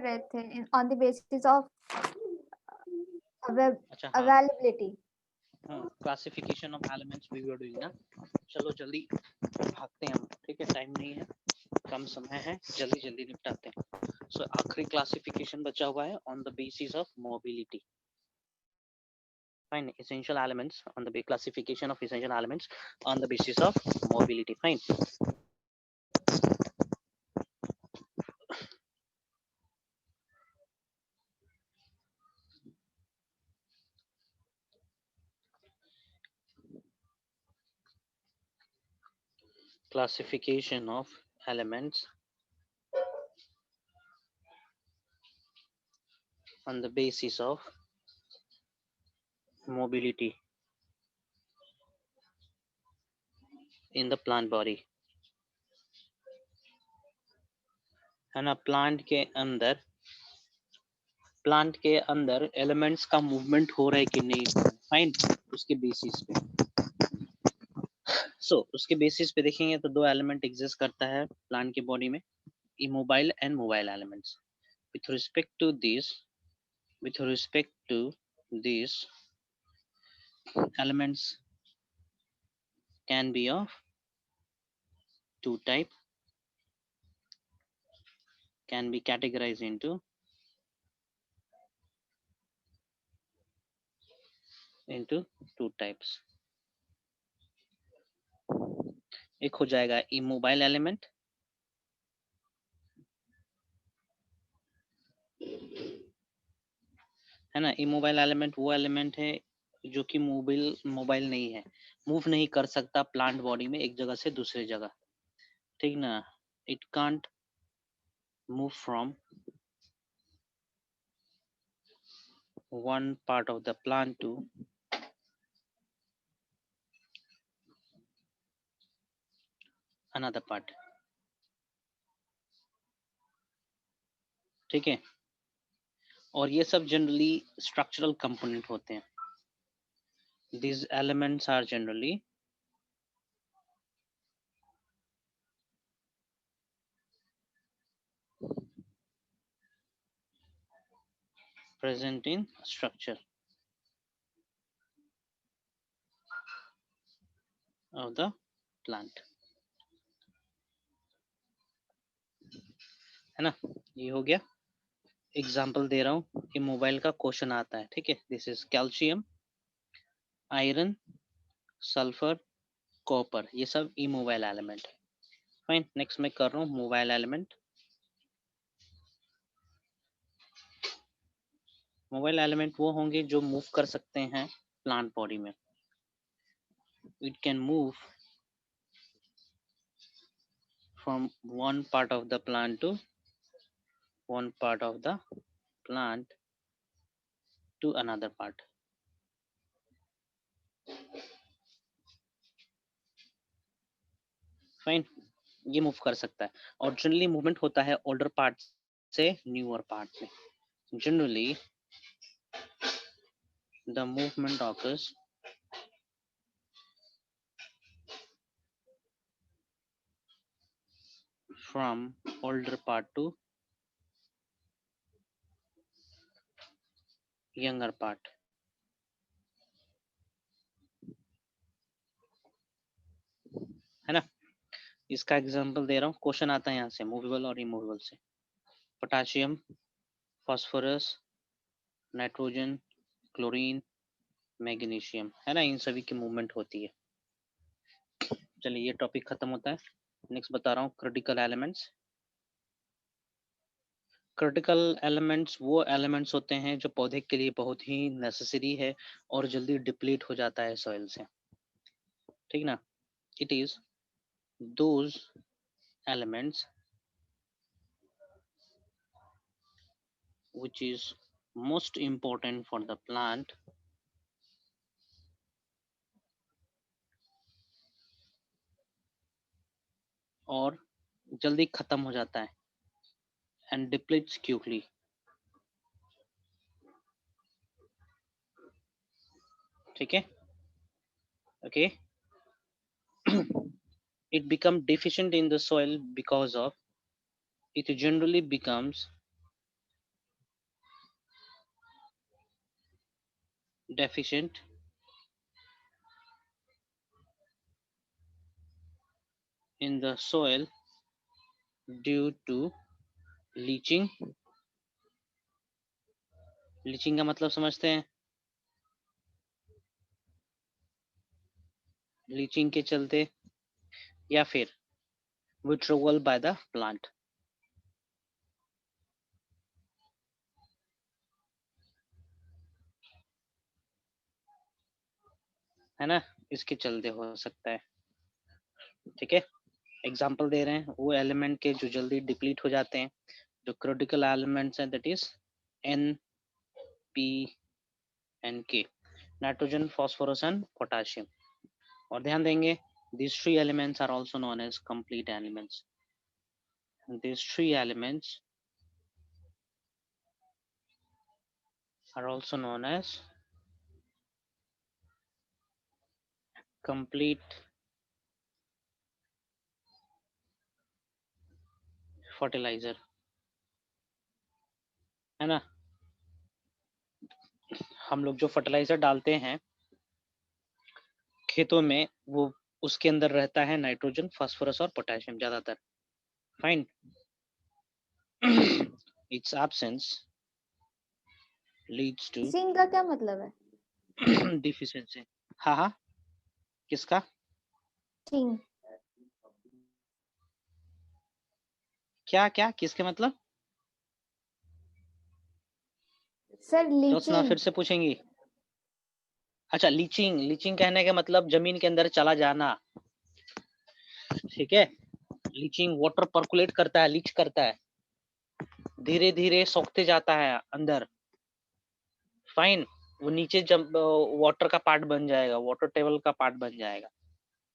रहे थे on the basis of अच्छा हाँ, availability. Classification of elements we were doing ना। चलो जल्दी भागते हैं हम, ठीक है, टाइम नहीं है, कम समय है, जल्दी जल्दी निपटाते हैं। सो आखिरी क्लासिफिकेशन बचा हुआ है on the basis of mobility. Fine, essential elements on the classification of essential elements on the basis of mobility. Fine. Classification of elements on the basis of mobility in the plant body. है ना, plant के अंदर elements का movement हो रहा है कि नहीं, फाइन, उसके बेसिस पे। उसके बेसिस पे देखेंगे तो दो एलिमेंट एग्जिस्ट करता है प्लांट की बॉडी में, immobile and mobile elements. with respect to these elements can be of two type, can be categorized into two types. एक हो जाएगा इमोबाइल एलिमेंट, है ना। इमोबाइल एलिमेंट वो एलिमेंट है जो कि मोबाइल नहीं है, मूव नहीं कर सकता प्लांट बॉडी में एक जगह से दूसरी जगह, ठीक ना। It can't move from one part of the plant to another part, ठीक है। और ये सब जनरली स्ट्रक्चरल कंपोनेंट होते हैं। These elements are generally present in structure of the plant, है ना। ये हो गया, एग्जाम्पल दे रहा हूँ कि मोबाइल का क्वेश्चन आता है, ठीक है। This is calcium, iron, sulphur, copper, ये सब इमोबाइल एलिमेंट है। फाइन, नेक्स्ट मैं कर रहा हूँ मोबाइल एलिमेंट। मोबाइल एलिमेंट वो होंगे जो मूव कर सकते हैं प्लांट बॉडी में। It can move from one part of the plant to one part of the plant to another part, fine. ये मूव कर सकता है और जनरली मूवमेंट होता है ओल्डर पार्ट से न्यूअर पार्ट में। Generally the movement occurs from older part to younger part, है ना। इसका एग्जांपल दे रहा हूँ, क्वेश्चन आता है यहाँ से मूवेबल और इमूवेबल से। Potassium, phosphorus, nitrogen, chlorine, magnesium, है ना, इन सभी की मूवमेंट होती है। चलिए ये टॉपिक खत्म होता है। नेक्स्ट बता रहा हूँ क्रिटिकल एलिमेंट्स। क्रिटिकल एलिमेंट्स वो एलिमेंट्स होते हैं जो पौधे के लिए बहुत ही नेसेसरी है और जल्दी डिप्लीट हो जाता है सॉइल से, ठीक ना। It is those elements which is most important for the plant और जल्दी खत्म हो जाता है and depletes quickly, ठीक है। Okay, it become deficient in the soil because of it generally becomes deficient in the soil due to leaching. Leaching का मतलब समझते हैं? लीचिंग के चलते या फिर withdrawal by the plant. है ना, इसके चलते हो सकता है। ठीक है, एग्जाम्पल दे रहे हैं वो एलिमेंट के जो जल्दी डिप्लीट हो जाते हैं, जो क्रिटिकल एलिमेंट्स हैं, that is N, P and K, nitrogen, phosphorus and potassium. और ध्यान देंगे, these three elements are also known as complete elements. These three elements are also known as complete fertilizer, है ना। हम लोग जो फर्टिलाइजर डालते हैं खेतों में, वो उसके अंदर रहता है नाइट्रोजन, फास्फोरस और पोटेशियम ज्यादातर। Fine. Its absence leads to sink का क्या मतलब है? डिफिशियंसी। हाँ हाँ, किसका? सिंक। क्या क्या, किसके मतलब? सर रचना लीचिंग। फिर से पूछेंगी? अच्छा, लीचिंग। लीचिंग कहने का मतलब जमीन के अंदर चला जाना। ठीक है, लीचिंग वाटर पर्कुलेट करता है, लीच करता है, धीरे धीरे सोखते जाता है अंदर। फाइन, वो नीचे जब वाटर का पार्ट बन जाएगा, वाटर टेबल का पार्ट बन जाएगा।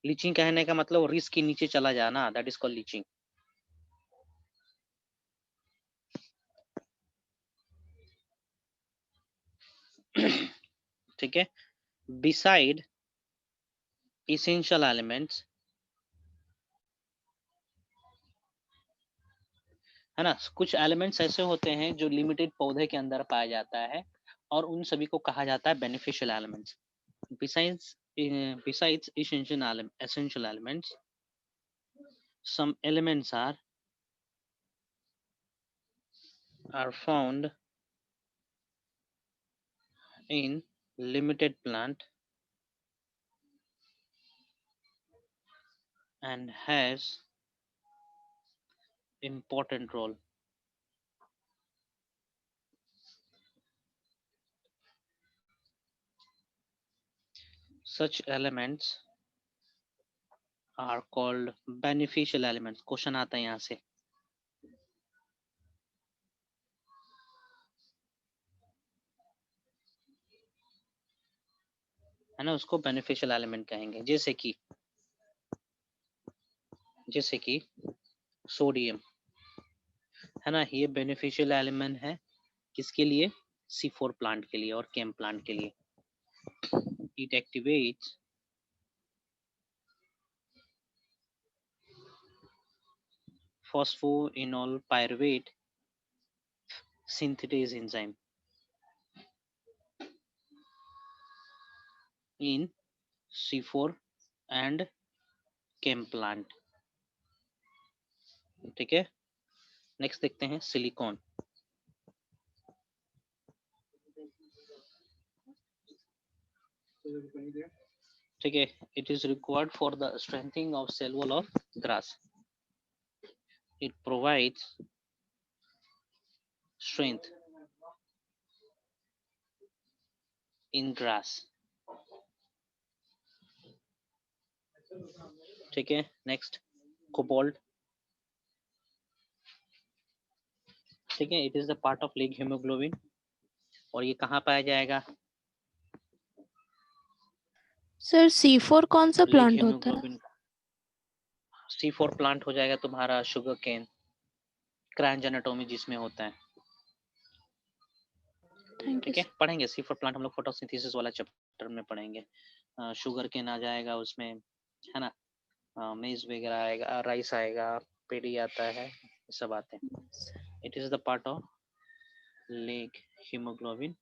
लीचिंग कहने का मतलब रिस्क के नीचे चला जाना, दैट इज कॉल्ड लीचिंग। ठीक है, बिसाइड इसेंशियल एलिमेंट्स, है ना, कुछ एलिमेंट्स ऐसे होते हैं जो लिमिटेड पौधे के अंदर पाया जाता है और उन सभी को कहा जाता है beneficial elements. Besides essential elements, some elements are found in limited plant and has important role. Such elements are called beneficial elements. Question आता है यहाँ से, है ना, उसको बेनिफिशियल एलिमेंट कहेंगे। जैसे कि सोडियम, है ना, ये बेनिफिशियल एलिमेंट है किसके लिए? C4 प्लांट के लिए और केम प्लांट के लिए। It activates phosphoenol pyruvate synthetase enzyme in C4 and CAM plant. ठीक है, नेक्स्ट देखते हैं सिलिकॉन। ठीक है, it is required for the strengthening of cell wall of grass. It provides strength in grass। ठीक है, नेक्स्ट कोबाल्ट। ठीक है, it is the part of leghaemoglobin और ये कहाँ पाया जाएगा? सर C4 कौन सा लीग प्लांट होता है? हीमोग्लोबिन। C4 प्लांट हो जाएगा तुम्हारा शुगर केन, क्रैंज एनाटोमी जिसमें होता है। थैंक यू ठीक है, पढ़ेंगे C4 प्लांट हम लोग फोटोसिंथेसिस वाला चैप्टर में पढ़ेंगे। शुगर केन आ जाएगा उसमें, है ना, मेज वगैरह आएगा, राइस आएगा, पेडी आता है, ये सब आते हैं। It is the part of league haemoglobin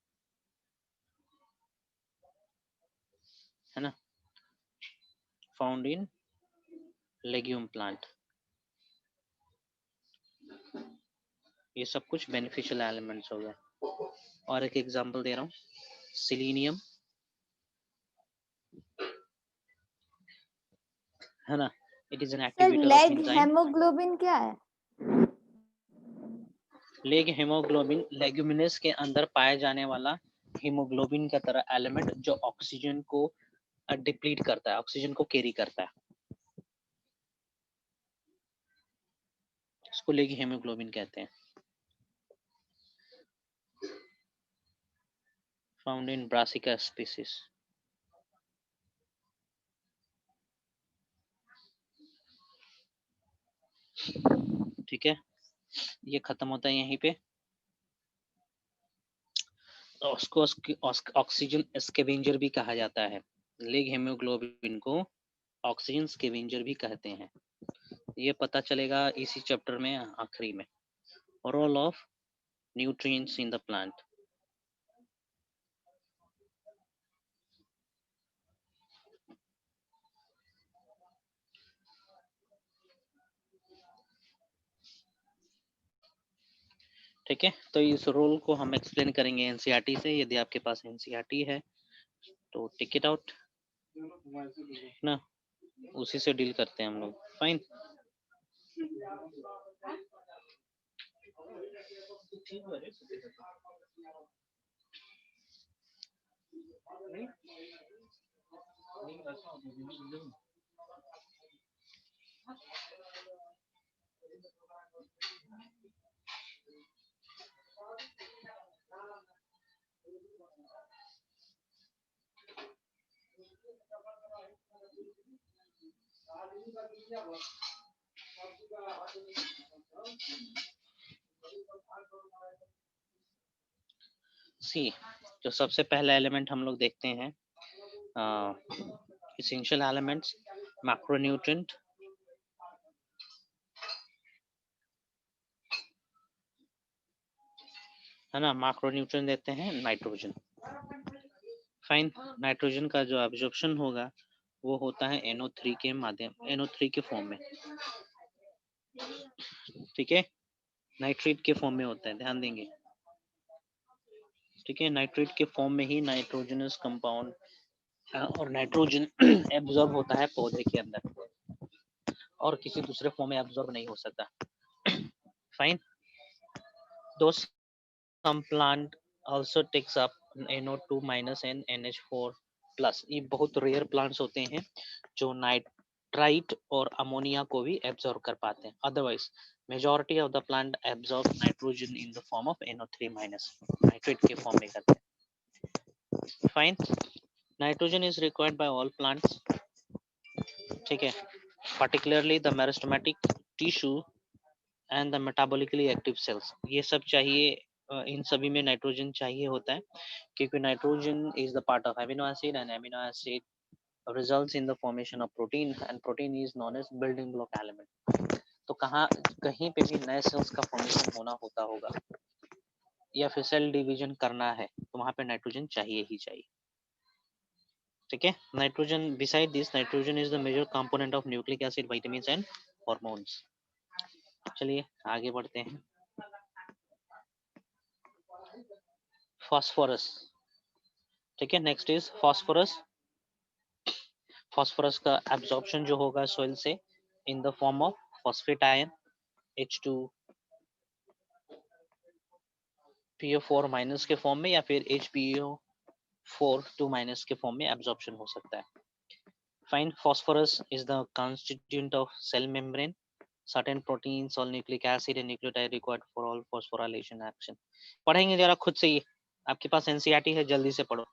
है ना, फाउंड इन लेग्यूम प्लांट। ये सब कुछ बेनिफिशियल एलिमेंट्स हो गए। और एक एग्जांपल दे रहा हूँ, सिलीनियम, है ना, it is an sir activator of leg enzyme. Haemoglobin क्या है? लेग हेमोग्लोबिन लेग्यूमिनस के अंदर पाया जाने वाला हीमोग्लोबिन का तरह एलिमेंट जो ऑक्सीजन को डिप्लीट करता है, ऑक्सीजन को कैरी करता है, इसको लेग हेमोग्लोबिन कहते हैं। Found in brassica species. ठीक है, ये खत्म होता है यहीं पे। उसको ऑक्सीजन स्कैवेंजर भी कहा जाता है। लेग हेमोग्लोबिन को ऑक्सीजन स्कैवेंजर भी कहते हैं। ये पता चलेगा इसी चैप्टर में आखिरी में। Role of nutrients in the plant. ठीक है, तो इस रोल को हम एक्सप्लेन करेंगे एनसीईआरटी से। यदि आपके पास एनसीईआरटी है तो टिक इट आउट ना, उसी से डील करते हैं हम लोग। फाइन। सी, जो सबसे पहला एलिमेंट हम लोग देखते हैं, एसेंशियल एलिमेंट्स, मैक्रोन्यूट्रिएंट, है ना, मैक्रोन्यूट्रिएंट देते हैं नाइट्रोजन। फाइन, नाइट्रोजन का जो एब्जॉर्प्शन होगा वो होता है NO3 के माध्यम, NO3 के फॉर्म में। ठीक है, नाइट्रेट के फॉर्म में होता है, ध्यान देंगे। ठीक है, नाइट्रेट के फॉर्म में ही नाइट्रोजनस कंपाउंड और नाइट्रोजन एब्जॉर्ब होता है पौधे के अंदर, और किसी दूसरे फॉर्म में एब्जॉर्ब नहीं हो सकता। फाइन, दोस्त some plant also takes up NO2 minus and NH4 plus। ये बहुत रेयर प्लांट्स होते हैं जो नाइट्राइट और अमोनिया को भी एब्जॉर्ब कर पाते हैं। Otherwise majority of the plant absorb nitrogen in the form of NO3 minus, nitrate के फॉर्म में करते हैं। Fine, nitrogen is required by all plants. ठीक है, particularly the meristematic tissue and the metabolically active cells। ये सब चाहिए, इन सभी में नाइट्रोजन चाहिए होता है, क्योंकि nitrogen is the part of amino acid and amino acid results in the formation of protein and protein is known as building block element. तो कहीं पे भी नए सेल्स का फॉर्मेशन होना होता होगा या फिर सेल डिवीजन करना है तो वहां पे नाइट्रोजन चाहिए ही चाहिए। ठीक है, nitrogen, beside this nitrogen is the major component of nucleic acid, vitamins and hormones. चलिए आगे बढ़ते हैं। फास्फोरस, ठीक है, नेक्स्ट इज फास्फोरस। फास्फोरस का एब्जॉर्प्शन जो होगा सोइल से in the form of phosphate ion H2 PO4 minus के फॉर्म में, या फिर HPO4 2 माइनस के फॉर्म में एब्जॉर्प्शन हो सकता है। Fine, phosphorus is the constituent of cell membrane, certain proteins or nucleic acid and nucleotide required for all phosphorylation action। पढ़ेंगे जरा खुद से ही, आपके पास एनसीईआरटी है, जल्दी से पढ़ो।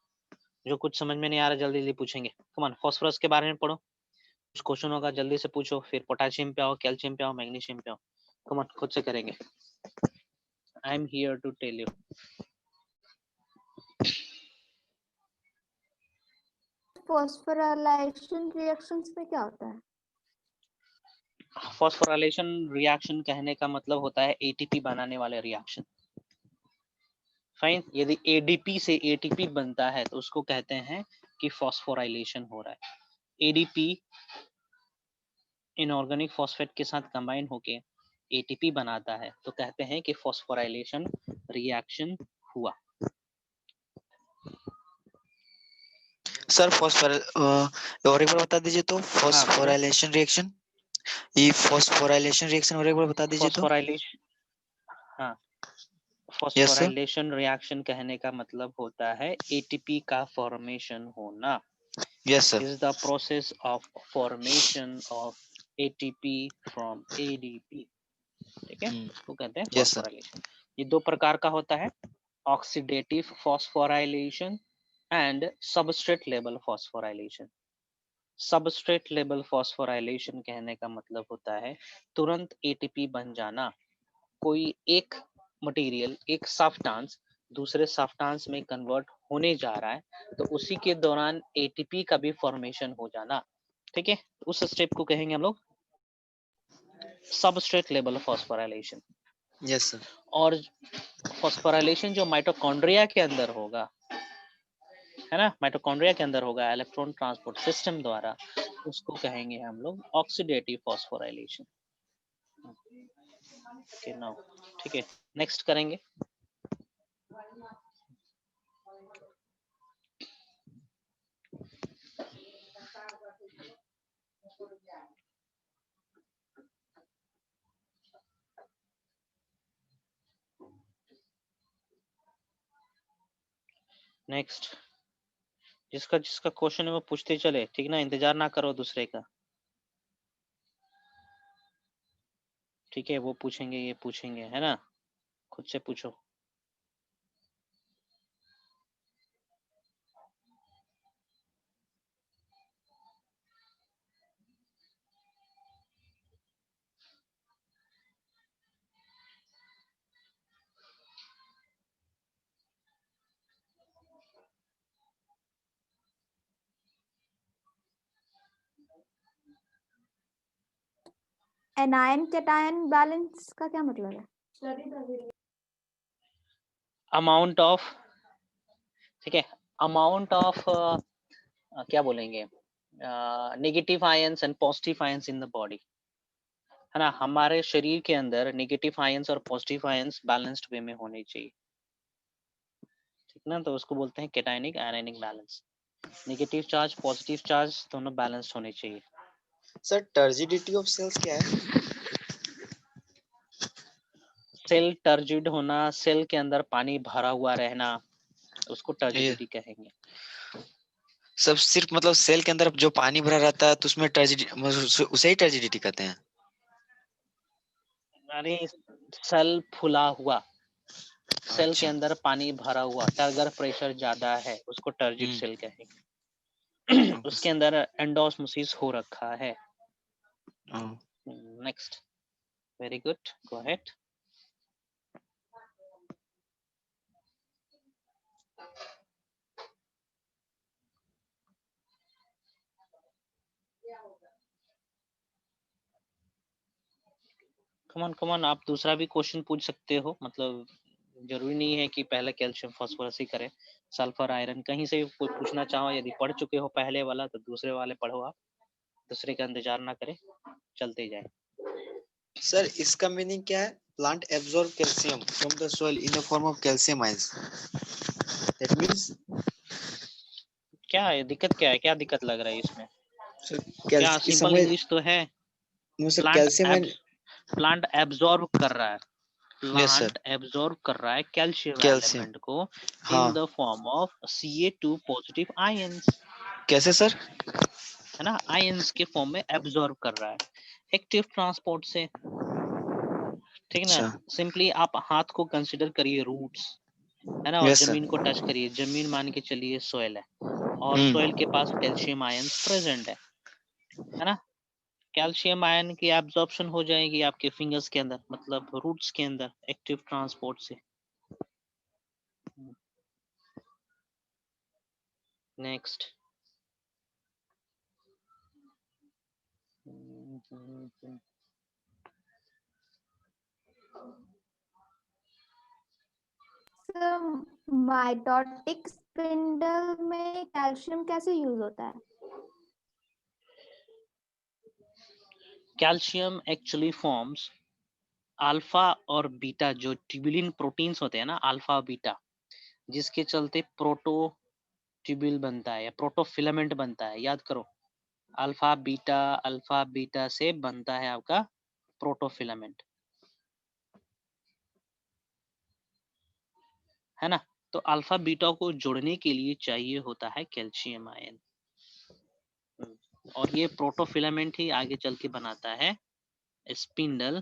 जो कुछ समझ में नहीं आ रहा जल्दी जल्दी पूछेंगे। कम ऑन, फास्फोरस के बारे में पढ़ो, कुछ क्वेश्चन होगा जल्दी से पूछो, फिर पोटेशियम पे आओ, कैल्शियम पे आओ, मैग्नीशियम पे आओ। कम ऑन, खुद से करेंगे। I am here to tell you. Phosphorylation reactions में क्या होता है? फॉस्फोराइलेशन रिएक्शन कहने का मतलब होता है एटीपी बनाने वाले रिएक्शन। फाइन, यदि एडीपी से एटीपी बनता है तो उसको कहते हैं कि फॉस्फोराइलेशन हो रहा है। एडीपी इनऑर्गेनिक फॉस्फेट के साथ कंबाइन होके एटीपी बनाता है, तो कहते हैं कि फॉस्फोराइलेशन रिएक्शन हुआ। सर और एक बार बता दीजिए तो, हाँ, बोलो। फॉस्फोराइलेशन रिएक्शन, ये फॉस्फोराइलेशन रिएक्शन और एक बार बता दीजिए तो। फॉस्फोराइलेशन, हाँ, यस सर। फॉस्फोराइलेशन रिएक्शन कहने का मतलब होता है एटीपी का फॉर्मेशन होना। Yes sir. Is the process of formation of ATP from ADP. ठीक है, उसको कहते हैं यस सर। फॉस्फोराइलेशन। ये दो प्रकार का होता है, oxidative phosphorylation and substrate level phosphorylation. Substrate level phosphorylation कहने का मतलब होता है तुरंत एटीपी बन जाना। कोई एक मटेरियल, एक सब्सटेंस दूसरे सब्सटेंस में कन्वर्ट होने जा रहा है, तो उसी के दौरान एटीपी का भी फॉर्मेशन हो जाना। ठीक है, उस स्टेप को कहेंगे हम लोग substrate level phosphorylation. Yes sir. और फॉस्फोराइलेशन जो माइटोकॉन्ड्रिया के अंदर होगा, है ना, माइटोकॉन्ड्रिया के अंदर होगा इलेक्ट्रॉन ट्रांसपोर्ट सिस्टम द्वारा, उसको कहेंगे हम लोग ऑक्सीडेटिव फॉस्फोराइलेशन। ओके, नाउ ठीक है, नेक्स्ट करेंगे। नेक्स्ट, जिसका जिसका क्वेश्चन है वो पूछते चले, ठीक ना, इंतजार ना करो दूसरे का। ठीक है, वो पूछेंगे ये पूछेंगे, है ना, खुद से पूछो। एनायन कैटायन बैलेंस का क्या मतलब है? अमाउंट ऑफ, ठीक है, अमाउंट ऑफ क्या बोलेंगे, negative ions and positive ions in the body, है ना। हमारे शरीर के अंदर नेगेटिव आयंस और पॉजिटिव आयंस बैलेंस्ड वे में होने चाहिए, ठीक ना, तो उसको बोलते हैं cationic ionic balance. Negative charge positive charge दोनों बैलेंस्ड होने चाहिए। सर टर्जिडिटी ऑफ सेल्स क्या है? सेल टर्जिड होना, सेल के अंदर पानी भरा हुआ रहना, उसको टर्जिडिटी कहेंगे। सब सिर्फ मतलब सेल के अंदर जो पानी भरा रहता है तो उसमें टर्जिडिटी, उसे ही टर्जिडिटी कहते हैं? यानी सेल फुला हुआ, सेल के अच्छा। अंदर पानी भरा हुआ, टर्गर प्रेशर ज्यादा है, उसको टर्जिड सेल कहेंगे। उसके अंदर एंडोस्मोसिस हो रखा है। Next, very good, go ahead. Come on आप दूसरा भी क्वेश्चन पूछ सकते हो, मतलब जरूरी नहीं है कि पहले कैल्शियम फास्फोरस ही करें, सल्फर आयरन कहीं से कोई पूछना चाहो, यदि पढ़ चुके हो पहले वाला तो दूसरे वाले पढ़ो, आप दूसरे का इंतजार ना करें, चलते जाए। सर इसका मीनिंग क्या है? Plant absorb calcium from the soil in the form of calcium ions, that means क्या है दिक्कत, क्या है, क्या दिक्कत लग रहा है इसमें? क्या कैल्शियम सिंपल इंग्लिश तो है। Sir plant calcium and plant absorb कर रहा है, यस सर प्लांट एब्जॉर्ब कर रहा है कैल्शियम कैल्शियम। एलिमेंट को हाँ इन the form of Ca2 positive ions, कैसे सर? है ना, आयंस के फॉर्म में एब्जॉर्ब कर रहा है एक्टिव ट्रांसपोर्ट से, ठीक ना। अच्छा सिंपली आप हाथ को कंसिडर करिए रूट्स, है ना, और यस जमीन सर। को टच करिए, जमीन मान के चलिए सोयल है, और सोयल के पास कैल्शियम आयंस प्रेजेंट है ना। कैल्शियम आयन की एब्जॉर्प्शन हो जाएगी आपके फिंगर्स के अंदर, मतलब रूट्स के अंदर एक्टिव ट्रांसपोर्ट से। नेक्स्ट, So, mitotic स्पिंडल में कैल्शियम कैसे यूज होता है? कैल्शियम एक्चुअली फॉर्म्स अल्फा और बीटा, जो ट्यूबुलिन प्रोटीन्स होते हैं ना, अल्फा और बीटा, जिसके चलते प्रोटोट्यूबुल बनता है या प्रोटोफिलामेंट बनता है। याद करो, अल्फा बीटा से बनता है आपका प्रोटोफिलामेंट, है ना। तो अल्फा बीटा को जोड़ने के लिए चाहिए होता है कैल्शियम आयन, और ये प्रोटोफिलामेंट ही आगे चल के बनाता है स्पिंडल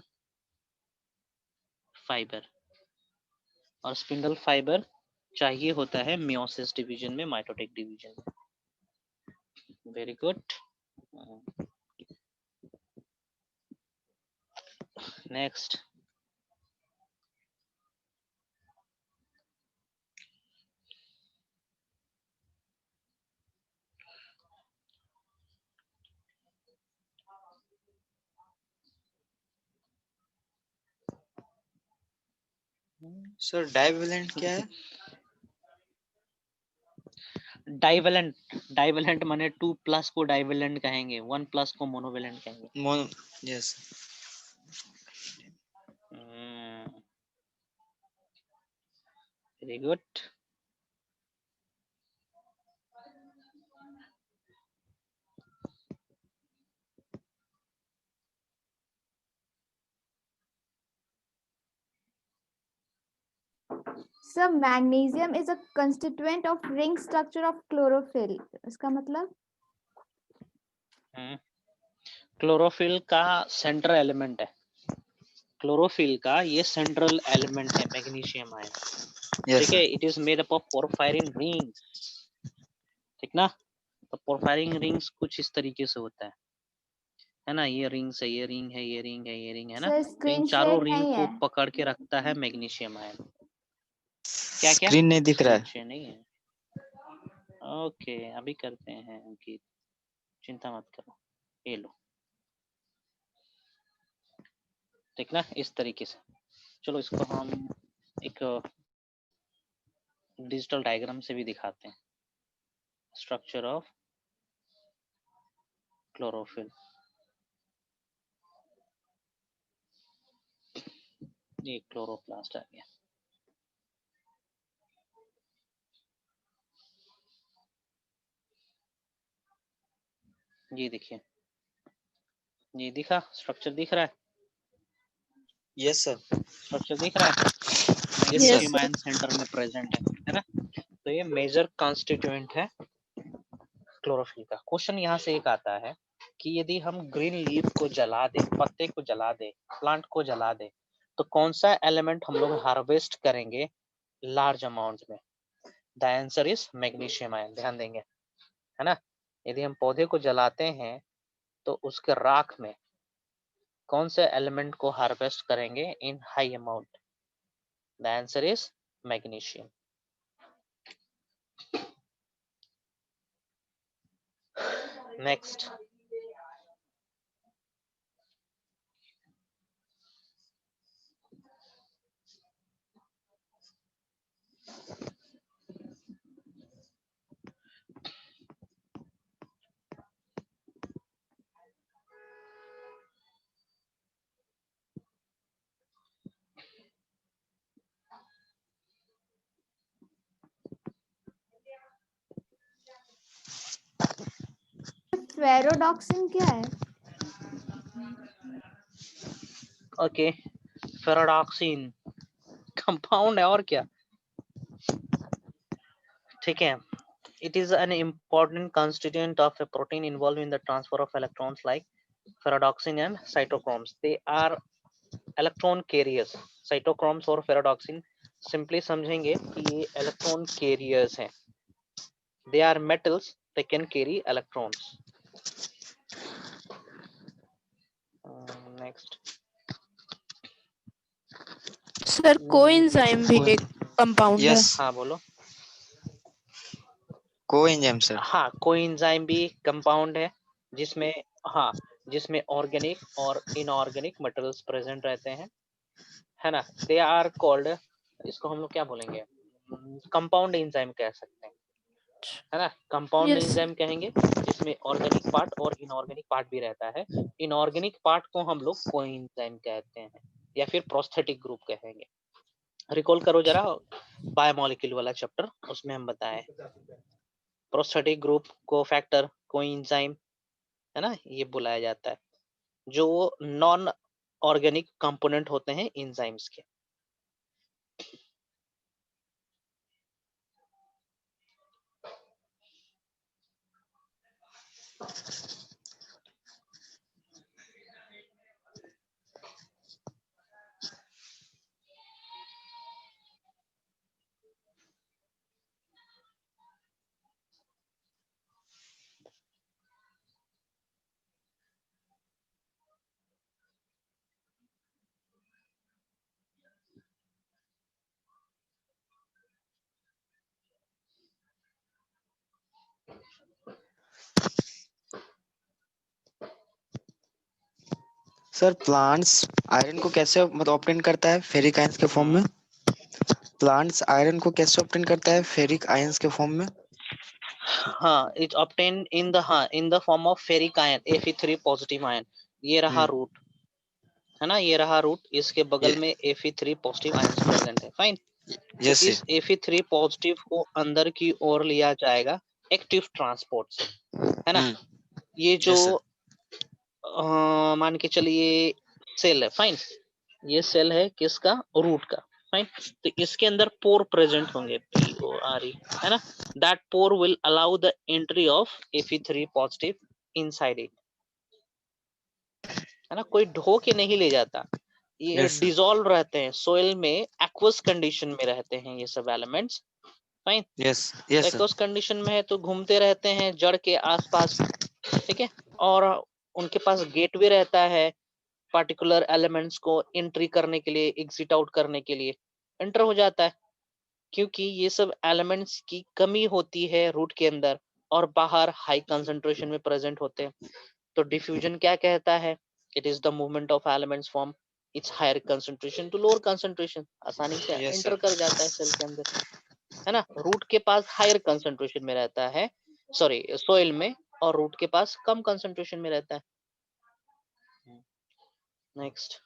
फाइबर, और स्पिंडल फाइबर चाहिए होता है मियोसिस डिवीजन में, माइटोटिक डिवीजन में। Very good. Next, sir divalent क्या है? डाइवेलेंट माने 2+ को डाइवेलेंट कहेंगे, 1+ को मोनोवेलेंट कहेंगे। Mono, yes. Very good. Sir magnesium is a constituent of ring structure of chlorophyll, इसका मतलब? क्लोरोफिल का सेंट्रल एलिमेंट है, क्लोरोफिल का ये सेंट्रल एलिमेंट है मैग्नीशियम आयन, यस ठीक है। Sir. It is made up of porphyrin rings, ठीक ना। तो पोरफायरिन रिंग्स कुछ इस तरीके से होता है ना। ये रिंग्स है, ये रिंग है, ये रिंग है, ये रिंग है ना। सर तो इन स्क्रीन चारों शेयर रिंग नहीं को है। पकड़ के रखता है मैग्नीशियम आयन। क्या क्या स्क्रीन नहीं दिख रहा है। स्क्रीन शेयर नहीं है? ओके, अभी करते हैं अंकित, चिंता मत करो। ये लो, ठीक ना, इस तरीके से। चलो इसको हम एक डिजिटल डायग्राम से भी दिखाते हैं, स्ट्रक्चर ऑफ क्लोरोफिल। ये क्लोरोप्लास्ट आ गया। ये देखिए, ये दिखा, स्ट्रक्चर दिख रहा है, यस सर। स्ट्रक्चर दिख रहा है। Yes, magnesium sir. Ion centre में प्रेजेंट है ना। तो ये मेजर कॉन्स्टिट्यूएंट है क्लोरोफिल का। क्वेश्चन यहाँ से एक आता है कि यदि हम ग्रीन लीफ को जला दें, पत्ते को जला दें, प्लांट को जला दें, तो कौन सा एलिमेंट हम लोग हार्वेस्ट करेंगे लार्ज अमाउंट में? The answer is magnesium ion. ध्यान देंगे, है ना। यदि हम पौधे को जलाते हैं तो उसके राख में कौन से एलिमेंट को हार्वेस्ट करेंगे in high amount? The answer is magnesium. Next, ferredoxin क्या है? ओके, फेरोडॉक्सिन कंपाउंड है और क्या, ठीक है। It is an important constituent of a protein involved in the transfer of electrons like ferredoxin and cytochromes. They are electron carriers. Cytochromes और ferredoxin simply समझेंगे कि ये electron carriers हैं. They are metals. They can carry electrons. Next. Sir, coenzyme भी एक compound है। Yes, हाँ बोलो। Coenzyme sir. हाँ, कोएंजाइम भी कंपाउंड है जिसमें, हाँ, जिसमें ऑर्गेनिक और इनऑर्गेनिक मटेरियल्स प्रेजेंट रहते हैं, है ना। दे आर कॉल्ड, इसको हम लोग क्या बोलेंगे, कंपाउंड एंजाइम कह सकते हैं, है ना। Compound Yes. एंजाइम कहेंगे जिसमें ऑर्गेनिक पार्ट और इनऑर्गेनिक पार्ट भी रहता है। इनऑर्गेनिक पार्ट को हम लोग कोएंजाइम कहते हैं या फिर प्रोस्थेटिक ग्रुप कहेंगे। रिकॉल करो जरा बायोमोलिक्यूल वाला चैप्टर, उसमें हम बताए प्रोस्थेटिक ग्रुप, कोफैक्टर, कोएंजाइम, है ना, ये बुलाया जाता है जो नॉन ऑर्गेनिक कंपोनेंट होते हैं एंजाइम्स के। सर प्लांट्स आयरन को कैसे मतलब ऑब्टेन करता है फेरिक आयंस के फॉर्म में? प्लांट्स आयरन को कैसे ऑब्टेन करता है फेरिक आयंस के फॉर्म में? हाँ, it's obtain in the form of ferric ion Fe3 positive ion. ये रहा रूट, है ना, ये रहा रूट, इसके बगल में Fe3 पॉजिटिव आयंस प्रेजेंट है। फाइन। तो यस इस Fe3 पॉजिटिव को अंदर की ओर लिया जाएगा एक्टिव ट्रांसपोर्ट से, है ना। ये जो मान के चलिए सेल है, फाइन, ये सेल है किसका, रूट का, फाइन। तो इसके अंदर पोर प्रेजेंट होंगे, PORE, है ना। That pore will allow the entry of Fe3 positive inside it, है ना। कोई ढो के नहीं ले जाता, ये Yes, sir. डिसॉल्व रहते हैं सोइल में, एक्वस कंडीशन में रहते हैं ये सब elements, fine. Yes yes sir. Aqueous condition में है तो घूमते रहते हैं जड़ के आसपास, ठीक है। और उनके पास गेटवे रहता है पार्टिकुलर एलिमेंट्स को एंट्री करने के लिए, एग्जिट आउट करने के लिए, एंटर हो जाता है। क्योंकि ये सब एलिमेंट्स की कमी होती है रूट के अंदर और बाहर हाई कंसंट्रेशन में प्रेजेंट होते हैं। तो डिफ्यूजन क्या कहता है, it is the movement of elements from its higher concentration to lower concentration, आसानी से Yes, एंटर sir. कर जाता है सेल के अंदर, है ना। रूट के पास हायर कंसंट्रेशन में रहता है, सॉरी सोइल में, और रूट के पास कम कंसंट्रेशन में रहता है। नेक्स्ट,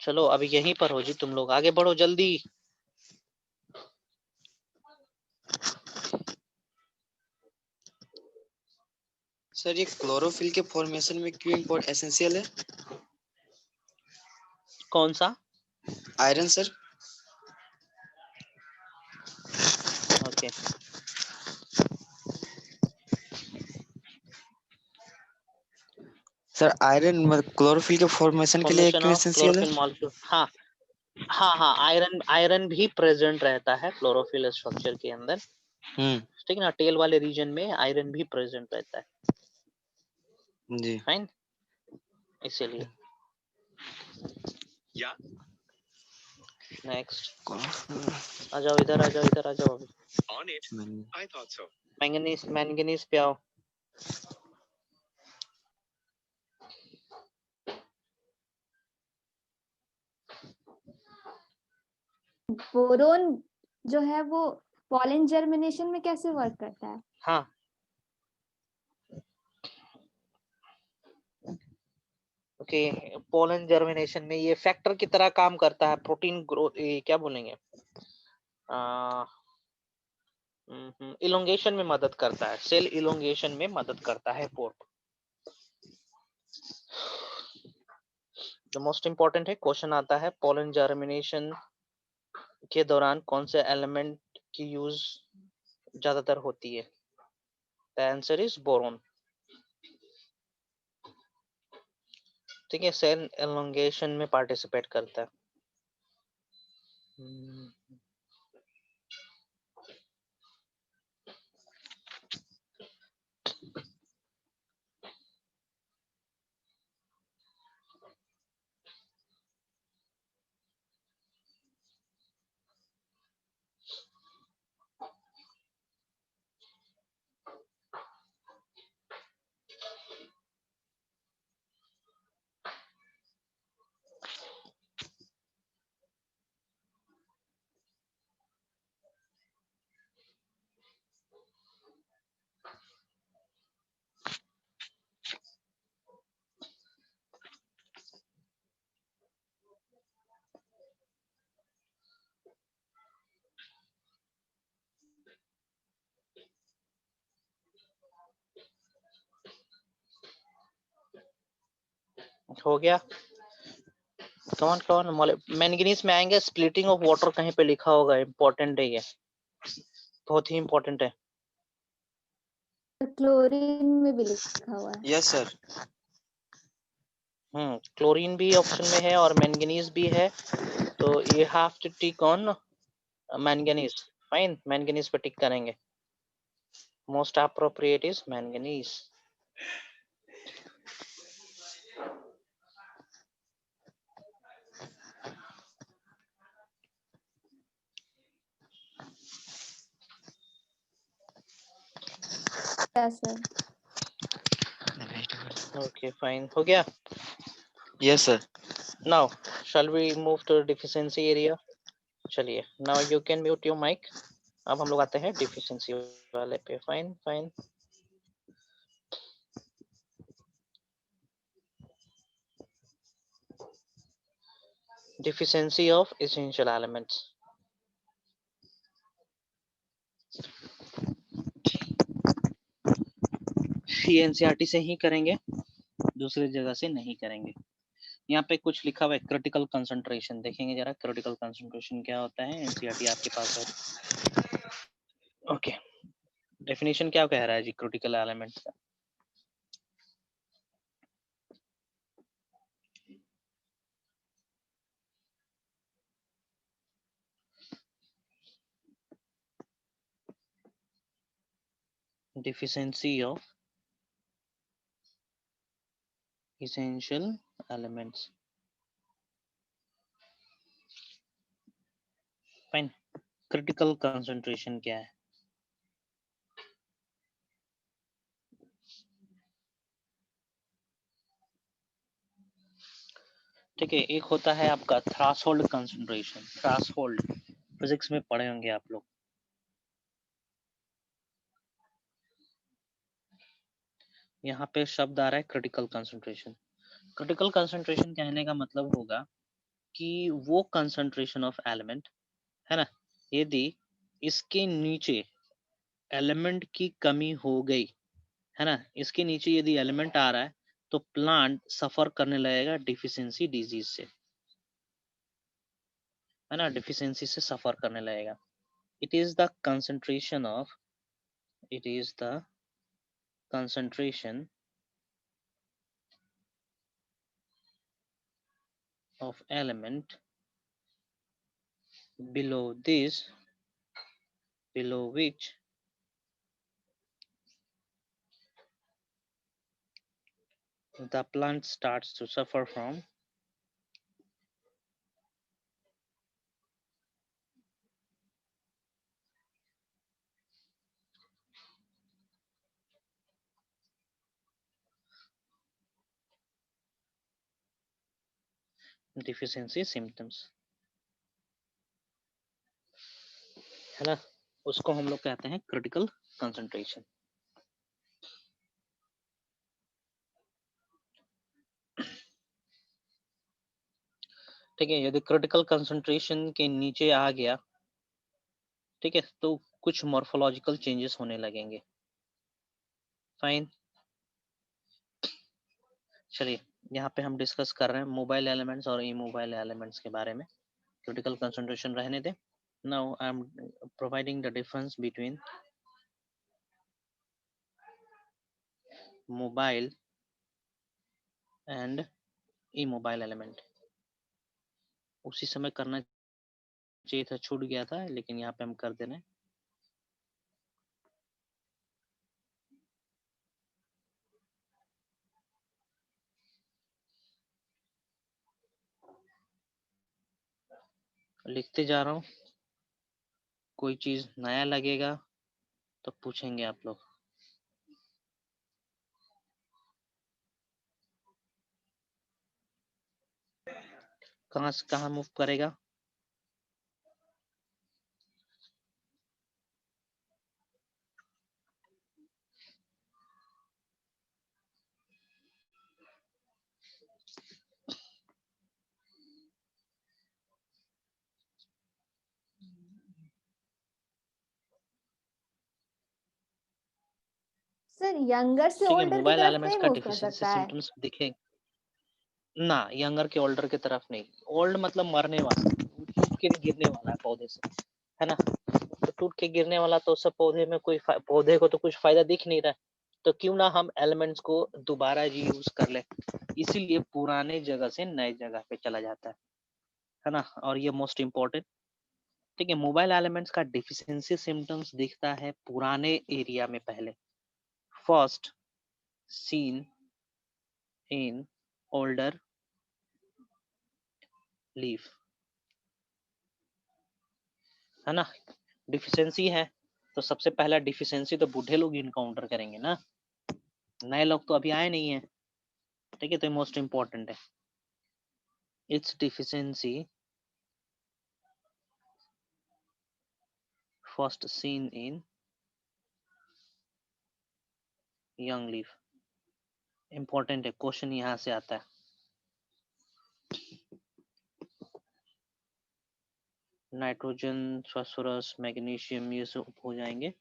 चलो अभी यहीं पर हो जी, तुम लोग आगे बढ़ो जल्दी। सर ये क्लोरोफिल के फॉर्मेशन में क्यों इम्पोर्ट एसेंशियल है? कौन सा? Iron sir. Okay, sir iron मतलब क्लोरोफिल के फॉर्मेशन के लिए फॉर्मेशन क्यों ऑफ एसेंशियल है? क्लोरोफिल मॉलिक्यूल, हाँ हाँ हाँ, आयरन भी प्रेजेंट रहता है क्लोरोफिल स्ट्रक्चर के अंदर, ठीक है ना। टेल वाले रीजन में आयरन भी प्रेजेंट रहता है, जी। फाइन, इसीलिए। नेक्स्ट, आ जाओ इधर, आ जाओ इधर, आ जाओ अभी। मैंगनीज, मैंगनीज पे आओ। बोरोन जो है वो पॉलन जर्मिनेशन में कैसे वर्क करता है? हाँ, ओके, पोलन जर्मिनेशन में ये फैक्टर की तरह काम करता है, प्रोटीन ग्रोथ, क्या बोलेंगे, इलोंगेशन में मदद करता है, सेल इलोंगेशन में मदद करता है पोर। जो मोस्ट इंपॉर्टेंट है, क्वेश्चन आता है पोलन जर्मिनेशन के दौरान कौन से एलिमेंट की यूज ज्यादातर होती है? The answer is boron. ठीक है, सेल एलोंगेशन में पार्टिसिपेट करता है। हो गया। कौन कौन मैंगनीज में आएंगे, स्प्लिटिंग ऑफ वाटर कहीं पे लिखा होगा, इंपॉर्टेंट है ये, बहुत ही इंपॉर्टेंट है। क्लोरीन में भी लिखा हुआ है। Yes sir. क्लोरीन भी ऑप्शन में है और मैंगनीज भी है, तो you have to tick on manganese. Fine, manganese पे टिक करेंगे। Most appropriate is manganese. Yes sir. Okay fine, हो गया। Yes sir. Now shall we move to deficiency area. चलिए, now you can mute your mic. अब हम लोग आते हैं डिफिशिएंसी वाले पे। Fine fine. Deficiency of essential elements. NCERT से ही करेंगे, दूसरी जगह से नहीं करेंगे। यहाँ पे कुछ लिखा हुआ है क्रिटिकल कंसंट्रेशन, देखेंगे जरा क्रिटिकल कंसंट्रेशन क्या होता है। एनसीईआरटी आपके पास है। ओके, डेफिनेशन क्या कह रहा है जी क्रिटिकल एलिमेंट का। Deficiency of essential elements. Fine, critical concentration क्या है। ठीक है, एक होता है आपका थ्रेशोल्ड कंसंट्रेशन। थ्रेशोल्ड फिजिक्स में पढ़े होंगे आप लोग। यहाँ पे शब्द आ रहा है क्रिटिकल कंसंट्रेशन। क्रिटिकल कंसंट्रेशन कहने का मतलब होगा कि वो कंसंट्रेशन ऑफ एलिमेंट है ना, यदि इसके नीचे एलिमेंट की कमी हो गई है ना, इसके नीचे यदि एलिमेंट आ रहा है तो प्लांट सफर करने लगेगा डिफिशियंसी डिजीज से, है ना, डिफिशियंसी से सफर करने लगेगा। It is the concentration of, it is the concentration of element below this, below which the plant starts to suffer from deficiency symptoms, है ना, उसको हम लोग कहते हैं क्रिटिकल कंसंट्रेशन। ठीक है, यदि क्रिटिकल कंसंट्रेशन के नीचे आ गया, ठीक है, तो कुछ मॉर्फोलॉजिकल चेंजेस होने लगेंगे। फाइन, चलिए यहाँ पे हम डिस्कस कर रहे हैं मोबाइल एलिमेंट्स और इमोबाइल एलिमेंट्स के बारे में। क्रिटिकल कंसंट्रेशन रहने दें। Now I am providing the difference between mobile and immobile element. उसी समय करना चाहिए था, छूट गया था, लेकिन यहाँ पे हम कर दे रहे हैं। लिखते जा रहा हूँ, कोई चीज नया लगेगा तो पूछेंगे आप लोग। कहाँ से कहाँ मूव करेगा? सर यंगर से ठीक है, ओल्डर की मोबाइल तरफ एलिमेंट्स नहीं का मूव कर डिफिशिएंसी सकता है। सिम्टम्स दिखेंगे ना, यंगर के ओल्डर की तरफ नहीं। ओल्ड मतलब मरने वाला, टूट के गिरने वाला है पौधे से, है ना। तो टूट के गिरने वाला तो सब पौधे में कोई पौधे को तो कुछ फायदा दिख नहीं रहा है, तो क्यों ना हम एलिमेंट्स को दोबारा यूज कर ले। इसीलिए पुराने जगह से नए जगह पे चला जाता है ना। और ये मोस्ट इम्पोर्टेंट, ठीक है। मोबाइल एलिमेंट्स का डिफिशियंसी सिम्टम्स दिखता है पुराने एरिया में पहले, first seen in older leaf, है ना। डिफिशियंसी है तो सबसे पहला डिफिशियंसी तो बूढ़े लोग इनकाउंटर करेंगे ना, नए लोग तो अभी आए नहीं है, ठीक है। तो मोस्ट इम्पोर्टेंट है, it's deficiency first seen in young leaf. Important है, क्वेश्चन यहाँ से आता है। नाइट्रोजन, फास्फोरस, मैग्नीशियम, ये सब हो जाएंगे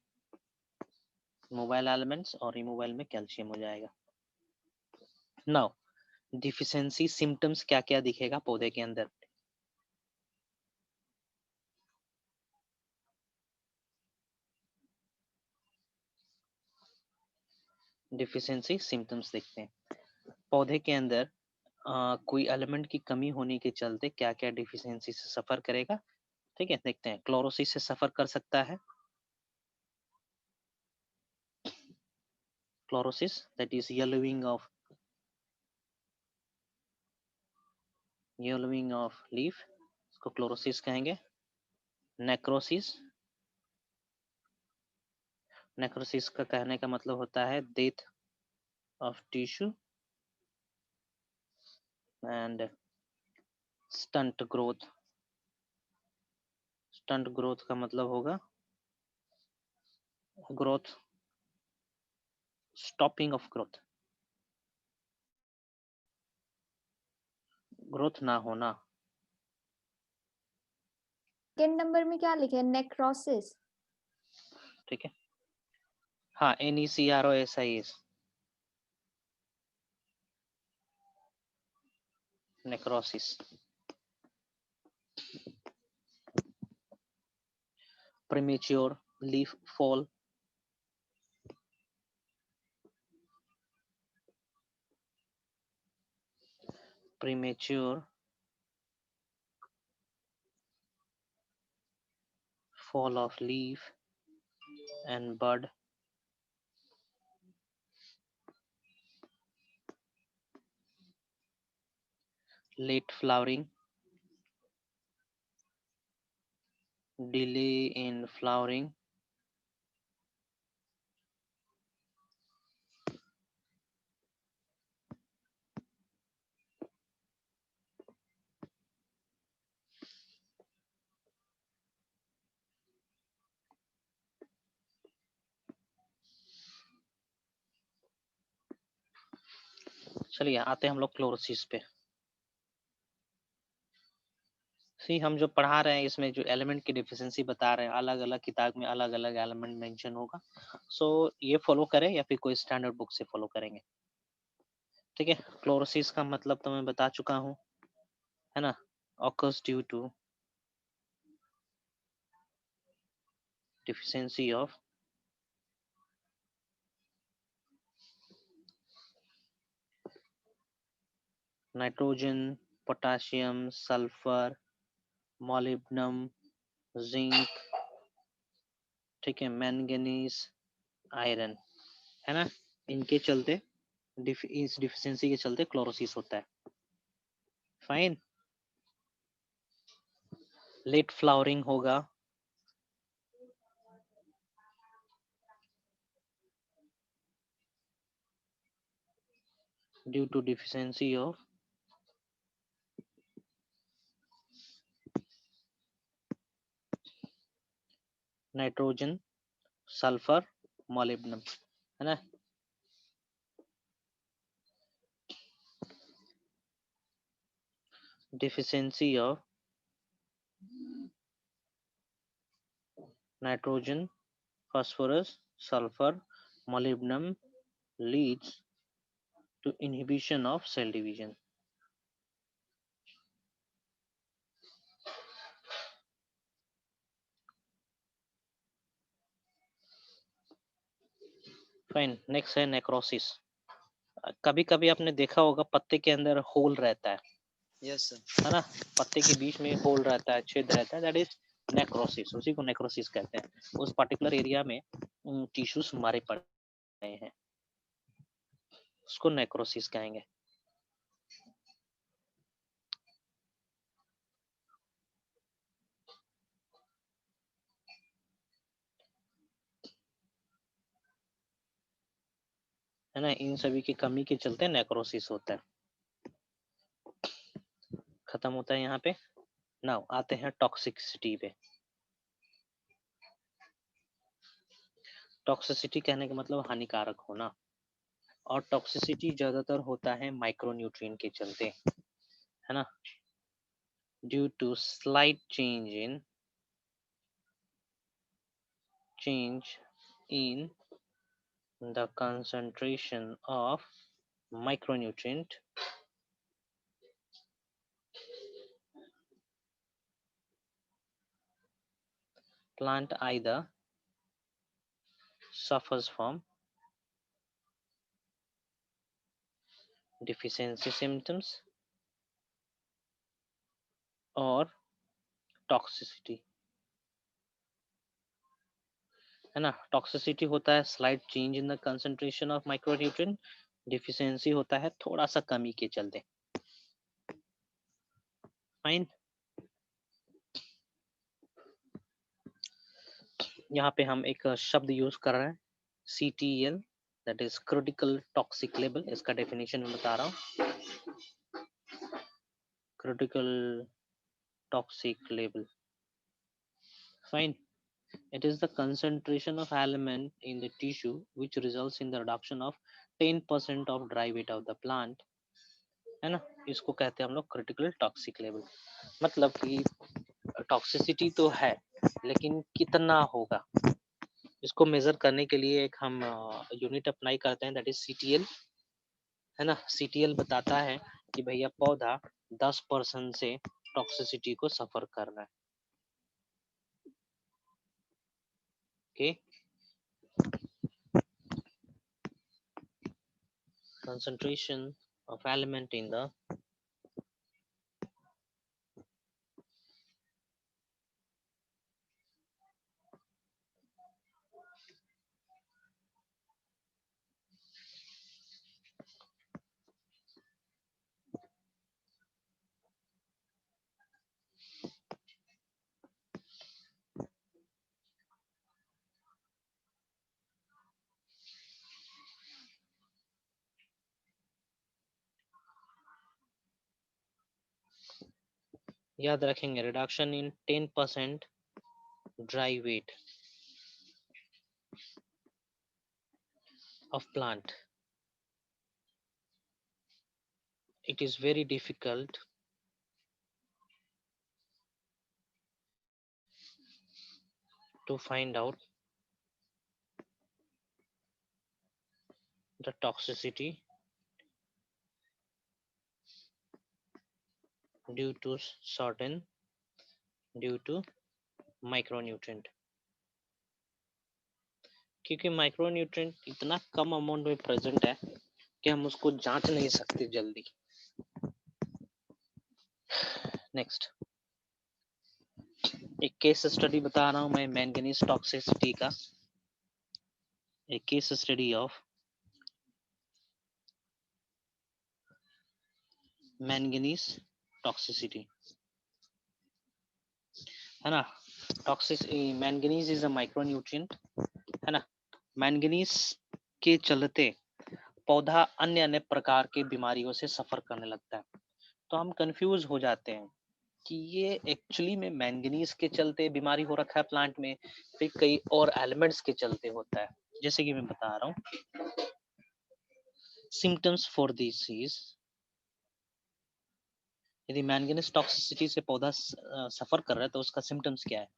मोबाइल एलिमेंट्स, और इमोबाइल में कैल्शियम हो जाएगा। नाउ डिफिशियंसी सिम्टम्स क्या क्या दिखेगा पौधे के अंदर? डिफिशियंसी सिम्टम्स देखते हैं पौधे के अंदर। कोई एलिमेंट की कमी होने के चलते क्या क्या डिफिशियंसी से सफर करेगा, ठीक है। देखते हैं, क्लोरोसिस से सफर कर सकता है। Chlorosis that is yellowing of leaf, इसको क्लोरोसिस कहेंगे। नेक्रोसिस, नेक्रोसिस का कहने का मतलब होता है death of tissue. And stunt growth, stunt growth का मतलब होगा growth, stopping of growth, growth ना होना। सेकेंड नंबर में क्या लिखे है? नेक्रोसिस। ठीक है, हाँ, NECROSIS, necrosis. Premature leaf fall, premature fall of leaf and bud, late flowering, delay in flowering, चलिए आते हैं हम लोग क्लोरोसिस पे। सी हम जो पढ़ा रहे हैं इसमें जो एलिमेंट की डिफिशियंसी बता रहे हैं, अलग अलग किताब में अलग अलग एलिमेंट मेंशन होगा। सो ये फॉलो करें या फिर कोई स्टैंडर्ड बुक से फॉलो करेंगे, ठीक है। क्लोरोसिस का मतलब तो मैं बता चुका हूँ, है ना। Occurs due to deficiency of nitrogen, potassium, sulphur, molybdenum, zinc, ठीक है, मैंगनीज, आयरन, है ना। इनके चलते इस डिफिशियंसी के चलते क्लोरोसिस होता है। फाइन। लेट फ्लावरिंग होगा, due to deficiency of nitrogen, sulphur, molybdenum, है ना। deficiency of nitrogen, phosphorus, sulfur, molybdenum leads to inhibition of cell division. Fine. Next है नेक्रोसिस। कभी कभी आपने देखा होगा पत्ते के अंदर होल रहता है, यस सर। है ना, पत्ते के बीच में होल रहता है, छेद रहता है, दैट इज नेक्रोसिस। उसी को नेक्रोसिस कहते हैं। उस पर्टिकुलर एरिया में टिश्यूज मारे पड़े हैं, उसको नेक्रोसिस कहेंगे। है ना, इन सभी की कमी के चलते नेक्रोसिस होता है। खत्म होता है यहाँ पे। नाउ आते हैं टॉक्सिसिटी पे। टॉक्सिसिटी कहने का मतलब हानिकारक होना, और टॉक्सिसिटी ज्यादातर होता है माइक्रोन्यूट्रिएंट के चलते, है ना, due to slight change in the concentration of micronutrient plant either suffers from deficiency symptoms or toxicity, है ना। टॉक्सिसिटी होता है slight change in the concentration of micronutrient, deficiency होता है थोड़ा सा कमी के चलते। फाइन। यहाँ पे हम एक शब्द यूज कर रहे हैं, CTL, that is critical toxic level. इसका डेफिनेशन मैं बता रहा हूँ। Critical toxic level, fine, it is the concentration of element in the tissue which results in the reduction of 10% of dry weight of the plant, है ना। इसको कहते हैं हम लोग क्रिटिकल टॉक्सिक लेवल। मतलब कि टॉक्सिसिटी तो है, लेकिन कितना होगा, इसको मेजर करने के लिए एक हम यूनिट अप्लाई करते हैं, दैट इज CTL, है ना। CTL बताता है कि भैया पौधा 10% से टॉक्सिसिटी को सफर कर रहा है। Okay, concentration of element in the याद रखेंगे, reduction in 10% dry weight of plant. It is very difficult to find out the toxicity due to micronutrient, क्योंकि माइक्रोन्यूट्रिएंट इतना कम अमाउंट में प्रेजेंट है कि हम उसको जांच नहीं सकते जल्दी। नेक्स्ट एक केस स्टडी बता रहा हूं मैं मैंगनीज टॉक्सिसिटी का, एक case study of manganese toxicity, है ना। मैंगनीज इज अ माइक्रोन्यूट्रिएंट, है ना। मैंगनीज के चलते पौधा अन्य अन्य प्रकार के बीमारियों से सफर करने लगता है। तो हम कंफ्यूज हो जाते हैं कि ये एक्चुअली में मैंगनीज के चलते बीमारी हो रखा है प्लांट में, फिर कई और एलिमेंट्स के चलते होता है। जैसे कि मैं बता रहा हूँ सिम्टम्स फॉर दिस इज, यदि मैंगनीज टॉक्सिसिटी से पौधा सफर कर रहा है तो उसका सिम्टम्स क्या है?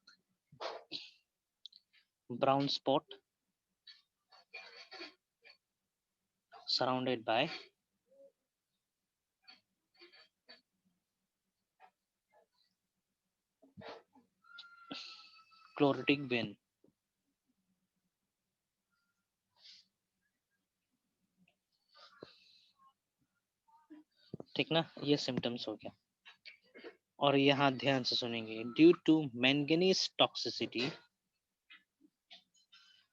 Brown spot surrounded by chlorotic when, ठीक ना, ये सिम्टम्स हो गया। और यहाँ ध्यान से सुनेंगे, due to manganese toxicity,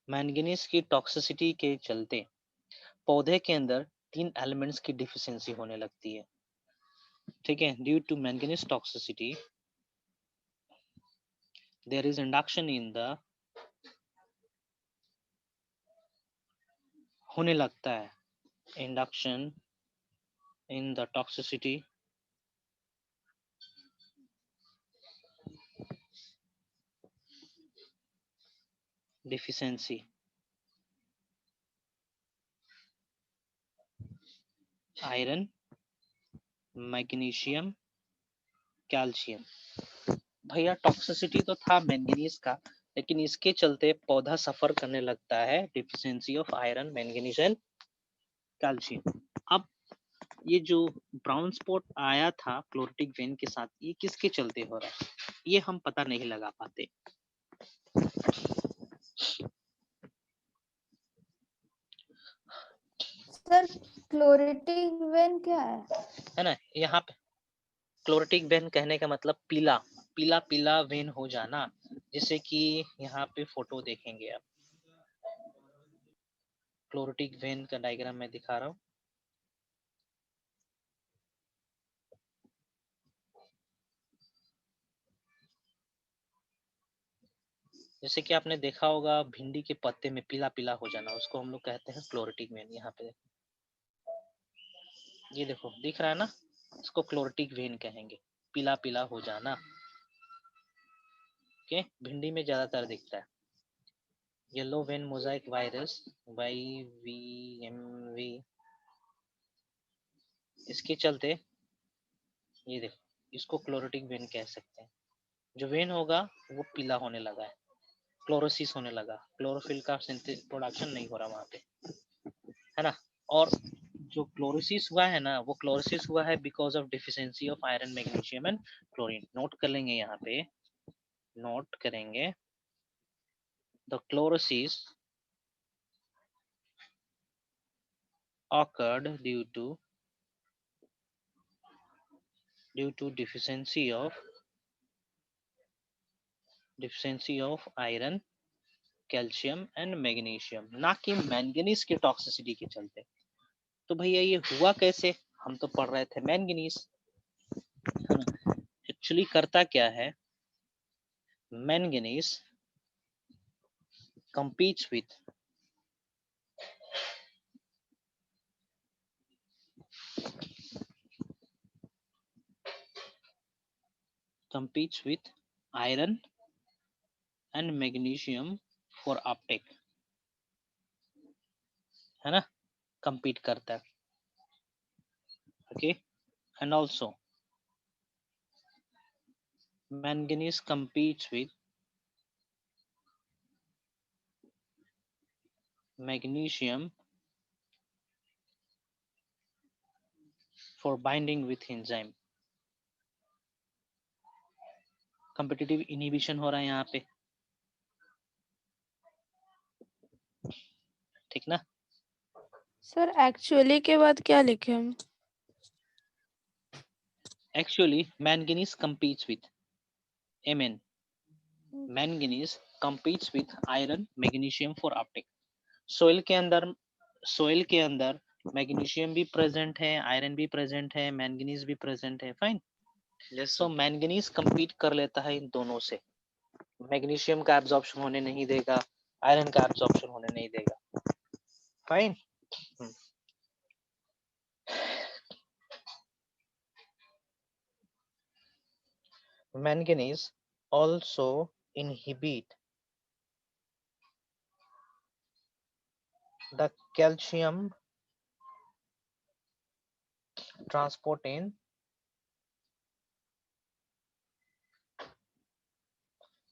manganese की टॉक्सिसिटी के चलते पौधे के अंदर 3 एलिमेंट्स की डिफिशियंसी होने लगती है, ठीक है। Due to manganese toxicity there is induction in the, होने लगता है induction in the toxicity deficiency iron, magnesium, calcium. भैया टॉक्सिसिटी तो था मैंगनीज का, लेकिन इसके चलते पौधा सफर करने लगता है deficiency of iron, manganese and calcium. अब ये जो ब्राउन स्पॉट आया था क्लोरेटिक वेन के साथ, ये किसके चलते हो रहा है, ये हम पता नहीं लगा पाते। सर क्लोरेटिक वेन क्या है ना, यहाँ पे क्लोरेटिक वेन कहने का मतलब पीला पीला पीला वेन हो जाना, जैसे कि यहाँ पे फोटो देखेंगे आप, क्लोरेटिक वेन का डायग्राम मैं दिखा रहा हूँ। जैसे कि आपने देखा होगा भिंडी के पत्ते में पीला पीला हो जाना, उसको हम लोग कहते हैं क्लोरेटिक वेन। यहाँ पे ये देखो दिख रहा है ना, इसको क्लोरेटिक वेन कहेंगे, पीला पीला हो जाना। ओके, भिंडी में ज्यादातर दिखता है। Yellow vein Mosaic virus YVMV, इसके चलते ये देखो, इसको क्लोरेटिक वेन कह सकते हैं। जो वेन होगा वो पीला होने लगा है, क्लोरोसिस होने लगा, क्लोरोफिल का प्रोडक्शन नहीं हो रहा वहां पे, है ना। और जो क्लोरोसिस हुआ है ना, वो क्लोरोसिस हुआ है because of deficiency of iron, magnesium and chlorine. Note कर लेंगे यहाँ पे, नोट करेंगे, the chlorosis occurred due to deficiency of iron, calcium and magnesium, ना कि मैंगनीज की टॉक्सिसिटी के चलते। तो भैया ये हुआ कैसे, हम तो पढ़ रहे थे मैंगनीज, है ना। एक्चुअली करता क्या है, manganese competes with iron and magnesium for uptake, है ना, compete करता है। Okay, and also manganese competes with magnesium for binding with enzyme, competitive inhibition हो रहा है यहाँ पे, ठीक ना। सर एक्चुअली के बाद क्या लिखे हम? Actually, manganese competes with Mn. Manganese competes with iron, magnesium for uptake. Soil के अंदर मैग्नीशियम भी प्रेजेंट है, आयरन भी प्रेजेंट है, मैंगनीज भी प्रेजेंट है. फाइन. सो मैंगनीज कंपीट कर लेता है इन दोनों से. मैग्नीशियम का एब्जॉर्प्शन होने नहीं देगा, आयरन का एब्जॉर्प्शन होने नहीं देगा. Fine. Manganese also inhibit the calcium transport in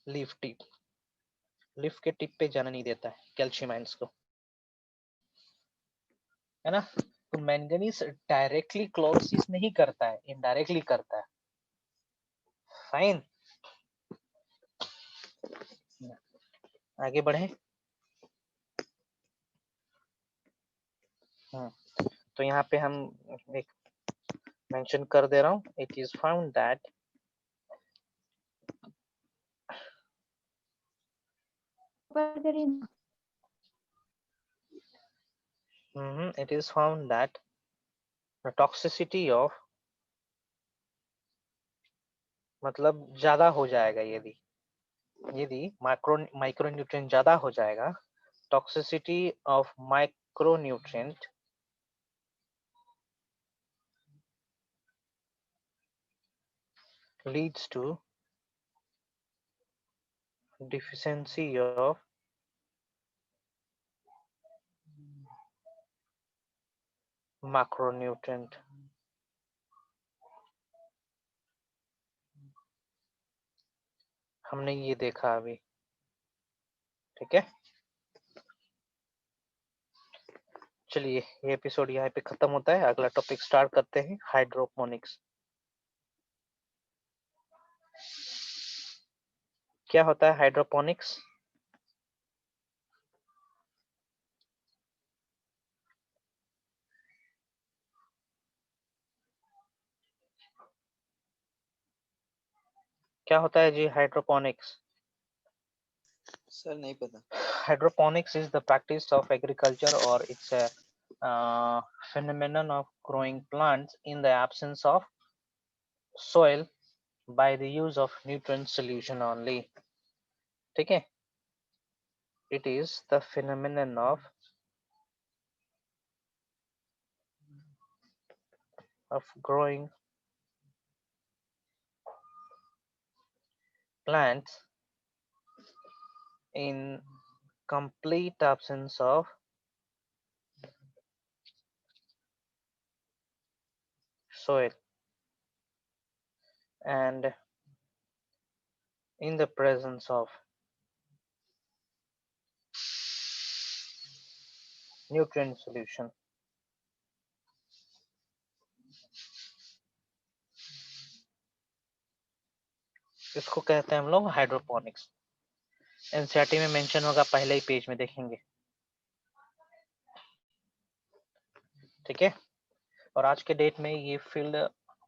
leaf tip. Leaf के टिप पे जाना नहीं देता है कैल्शियम आयंस को, है ना. तो मैंगनीज डायरेक्टली क्लोरोसिस नहीं करता है, इनडायरेक्टली करता है. फाइन. आगे बढ़े. तो यहाँ पे हम एक मेंशन कर दे रहा हूँ. It is found that it is found that the toxicity of मतलब ज्यादा हो जाएगा यदि माइक्रोन्यूट्रिएंट ज्यादा हो जाएगा. Toxicity of micronutrient leads to deficiency of macronutrient. हमने ये देखा अभी. ठीक है, चलिए ये एपिसोड यहाँ पे खत्म होता है. अगला टॉपिक स्टार्ट करते हैं, हाइड्रोपोनिक्स. क्या होता है हाइड्रोपोनिक्स? क्या होता है जी हाइड्रोपोनिक्स? सर नहीं पता. Hydroponics is the practice of agriculture, or it's a phenomenon of growing plants in the absence of soil by the use of nutrient solution only. ठीक है, it is the phenomenon of growing plants in complete absence of soil and in the presence of nutrient solution. इसको कहते हैं हम लोग hydroponics. NCERT में mention होगा, पहले ही पेज में देखेंगे. ठीक है, और आज के डेट में ये फील्ड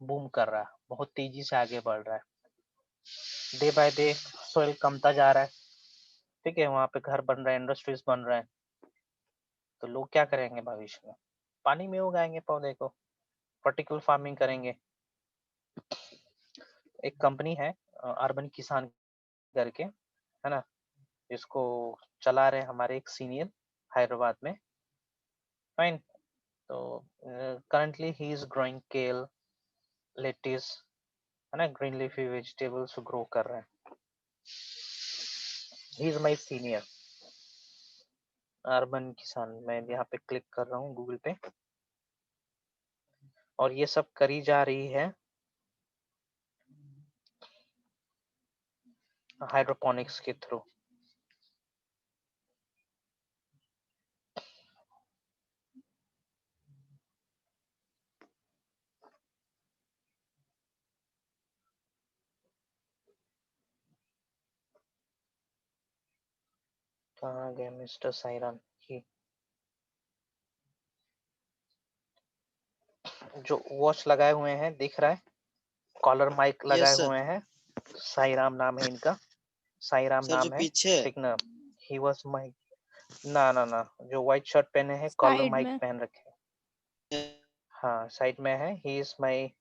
बूम कर रहा है, बहुत तेजी से आगे बढ़ रहा है. डे बाय डे सोइल कमता जा रहा है. ठीक है, वहां पे घर बन रहे हैं, इंडस्ट्रीज बन रहे हैं. तो लोग क्या करेंगे भविष्य में? पानी में उगाएंगे पौधे को, वर्टिकल फार्मिंग करेंगे. एक कंपनी है अर्बन किसान करके, है ना, जिसको चला रहे हमारे एक सीनियर हैदराबाद में. फाइन. तो करंटली ही इज ग्रोइंग केल, लेटिस, है ना, ग्रीन लीफी वेजिटेबल्स ग्रो कर रहे हैं. He is my senior. Urban किसान, मैं यहाँ पे क्लिक कर रहा हूँ गूगल पे, और ये सब करी जा रही है हाइड्रोपोनिक्स के थ्रू. कहाँ गए मिस्टर साइरन? ही जो वॉच लगाए हुए हैं, दिख रहा है? कॉलर माइक लगाए यस सर। हुए हैं, साई राम नाम है इनका, साई राम सर जो नाम है, पीछे ठीक ना। ही वाज माई, ना ना ना, जो व्हाइट शर्ट पहने हैं कॉलर साइड माइक में। पहन रखे हैं, हाँ साइड में है। He is my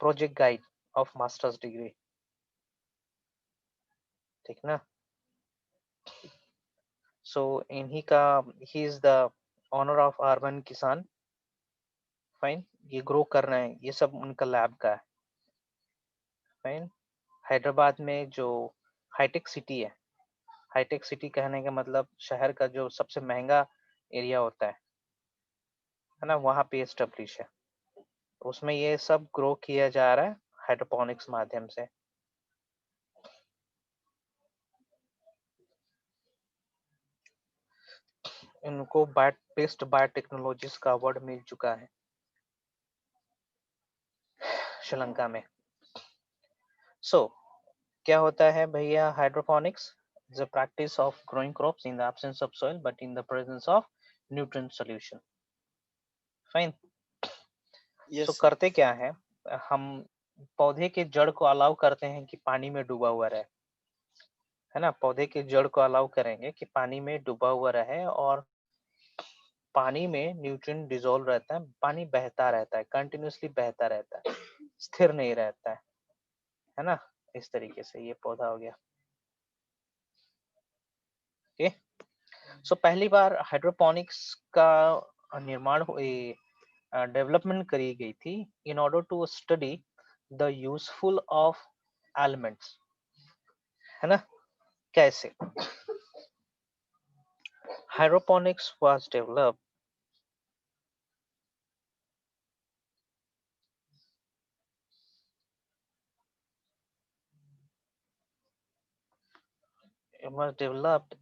project guide of masters degree, ठीक ना। सो इन्हीं का, he is the owner of urban Kisaan, fine. ये ग्रो कर रहे हैं, ये सब उनका लैब का है, फाइन। हैदराबाद में जो हाईटेक सिटी है, हाईटेक सिटी कहने का मतलब शहर का जो सबसे महंगा एरिया होता है ना, वहाँ पे एस्टेब्लिश है। उसमें ये सब ग्रो किया जा रहा है हाइड्रोपोनिक्स माध्यम से। इनको बेस्ट बायोटेक्नोलॉजिस्ट का अवार्ड मिल चुका है श्रीलंका में। सो क्या होता है भैया hydroponics? Is a practice of growing crops in the absence of soil but in the presence of nutrient solution, fine. Yes so sir. करते क्या है, हम पौधे के जड़ को अलाउ करते हैं कि पानी में डूबा हुआ रहे, है ना। पौधे के जड़ को अलाउ करेंगे कि पानी में डूबा हुआ रहे, और पानी में न्यूट्रिएंट डिसॉल्व रहता है, पानी बहता रहता है, कंटिन्यूअसली बहता रहता है, स्थिर नहीं रहता है ना। इस तरीके से ये पौधा हो गया, ओके। सो पहली बार हाइड्रोपोनिक्स का निर्माण डेवलपमेंट करी गई थी in order to study the useful of elements, है ना। कैसे hydroponics was developed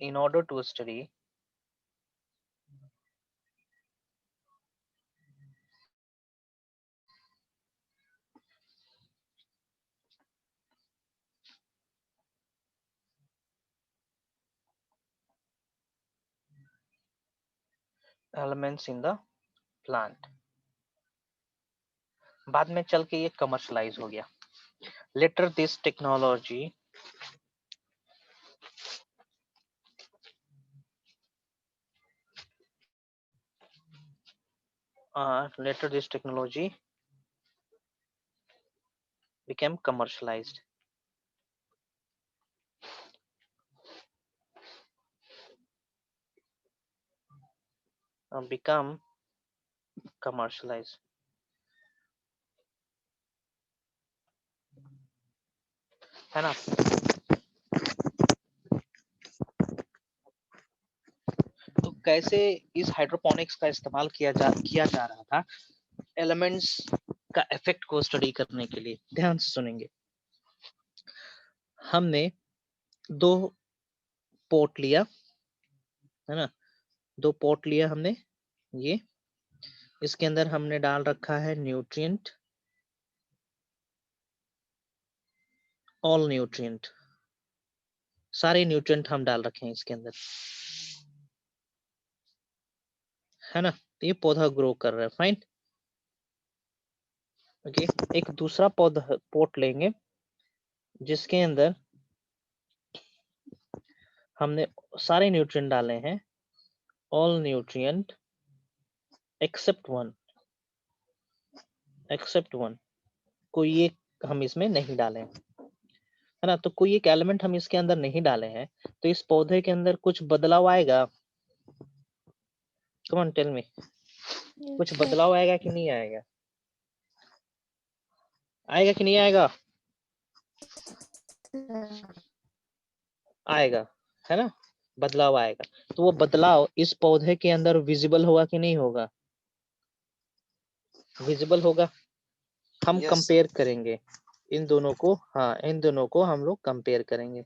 in order to study elements in the plant। बाद में चल के ये कमर्शलाइज हो गया। Later this technology became commercialized, become commercialized, है ना। तो कैसे इस हाइड्रोपोनिक्स का इस्तेमाल किया जा रहा था एलिमेंट्स का इफेक्ट को स्टडी करने के लिए। ध्यान से सुनेंगे। हमने 2 पोट लिया, है ना, 2 पोट लिया हमने। ये इसके अंदर हमने डाल रखा है न्यूट्रिएंट, ऑल न्यूट्रिएंट, सारे न्यूट्रिएंट हम डाल रखे हैं इसके अंदर, है ना। ये पौधा ग्रो कर रहा है, फाइन, ओके। एक दूसरा पौधा पोट लेंगे जिसके अंदर हमने सारे न्यूट्रिएंट डाले हैं, ऑल न्यूट्रिएंट एक्सेप्ट वन, कोई एक हम इसमें नहीं डाले हैं, है ना। तो कोई एक एलिमेंट हम इसके अंदर नहीं डाले हैं, तो इस पौधे के अंदर कुछ बदलाव आएगा? कम ऑन टेल मी, कुछ बदलाव आएगा कि नहीं आएगा? आएगा कि नहीं आएगा? आएगा, है ना, बदलाव आएगा। तो वो बदलाव इस पौधे के अंदर विजिबल होगा कि नहीं होगा? विजिबल होगा। हम Yes, कंपेयर करेंगे इन दोनों को, हाँ इन दोनों को हम लोग कंपेयर करेंगे,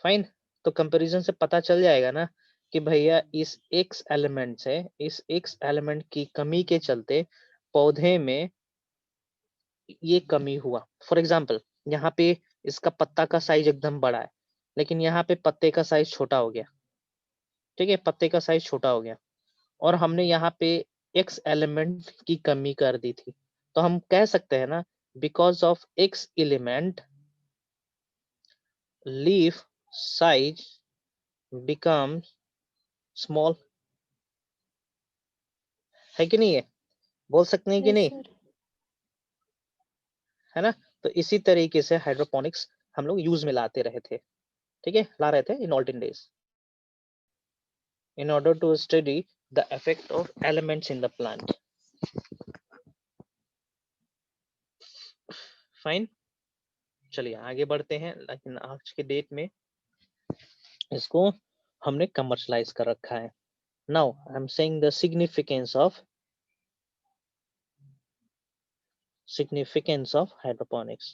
फाइन। तो कंपैरिजन से पता चल जाएगा ना कि भैया इस एक्स एलिमेंट से, इस एक्स एलिमेंट की कमी के चलते पौधे में ये कमी हुआ। फॉर एग्जाम्पल यहाँ पे इसका पत्ता का साइज एकदम बड़ा है, लेकिन यहाँ पे पत्ते का साइज छोटा हो गया, ठीक है, पत्ते का साइज छोटा हो गया, और हमने यहाँ पे एक्स एलिमेंट की कमी कर दी थी, तो हम कह सकते हैं ना, because of x element leaf size becomes small, है कि नहीं है? बोल सकते हैं कि यस नहीं, सर। है ना? तो इसी तरीके से हाइड्रोपोनिक्स हम लोग यूज में लाते रहे थे, ठीक है, ला रहे थे इन olden days in order to study the effect of elements in the plant. Fine, चलिए आगे बढ़ते हैं। लेकिन आज के डेट में इसको हमने कमर्शलाइज कर रखा है। Now I am saying the significance of hydroponics.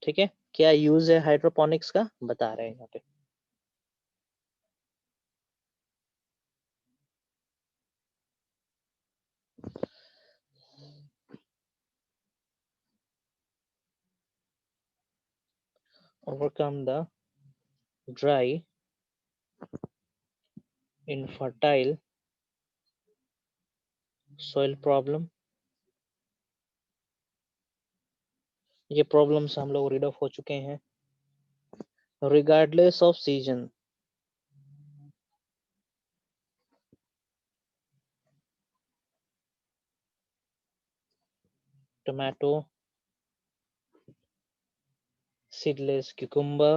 ठीक है, क्या यूज है हाइड्रोपोनिक्स का, बता रहे हैं यहाँ पे। overcome the dry, infertile soil problem। ये प्रॉब्लम्स हम लोग रीड ऑफ हो चुके हैं। Regardless off season, tomato, seedless cucumber,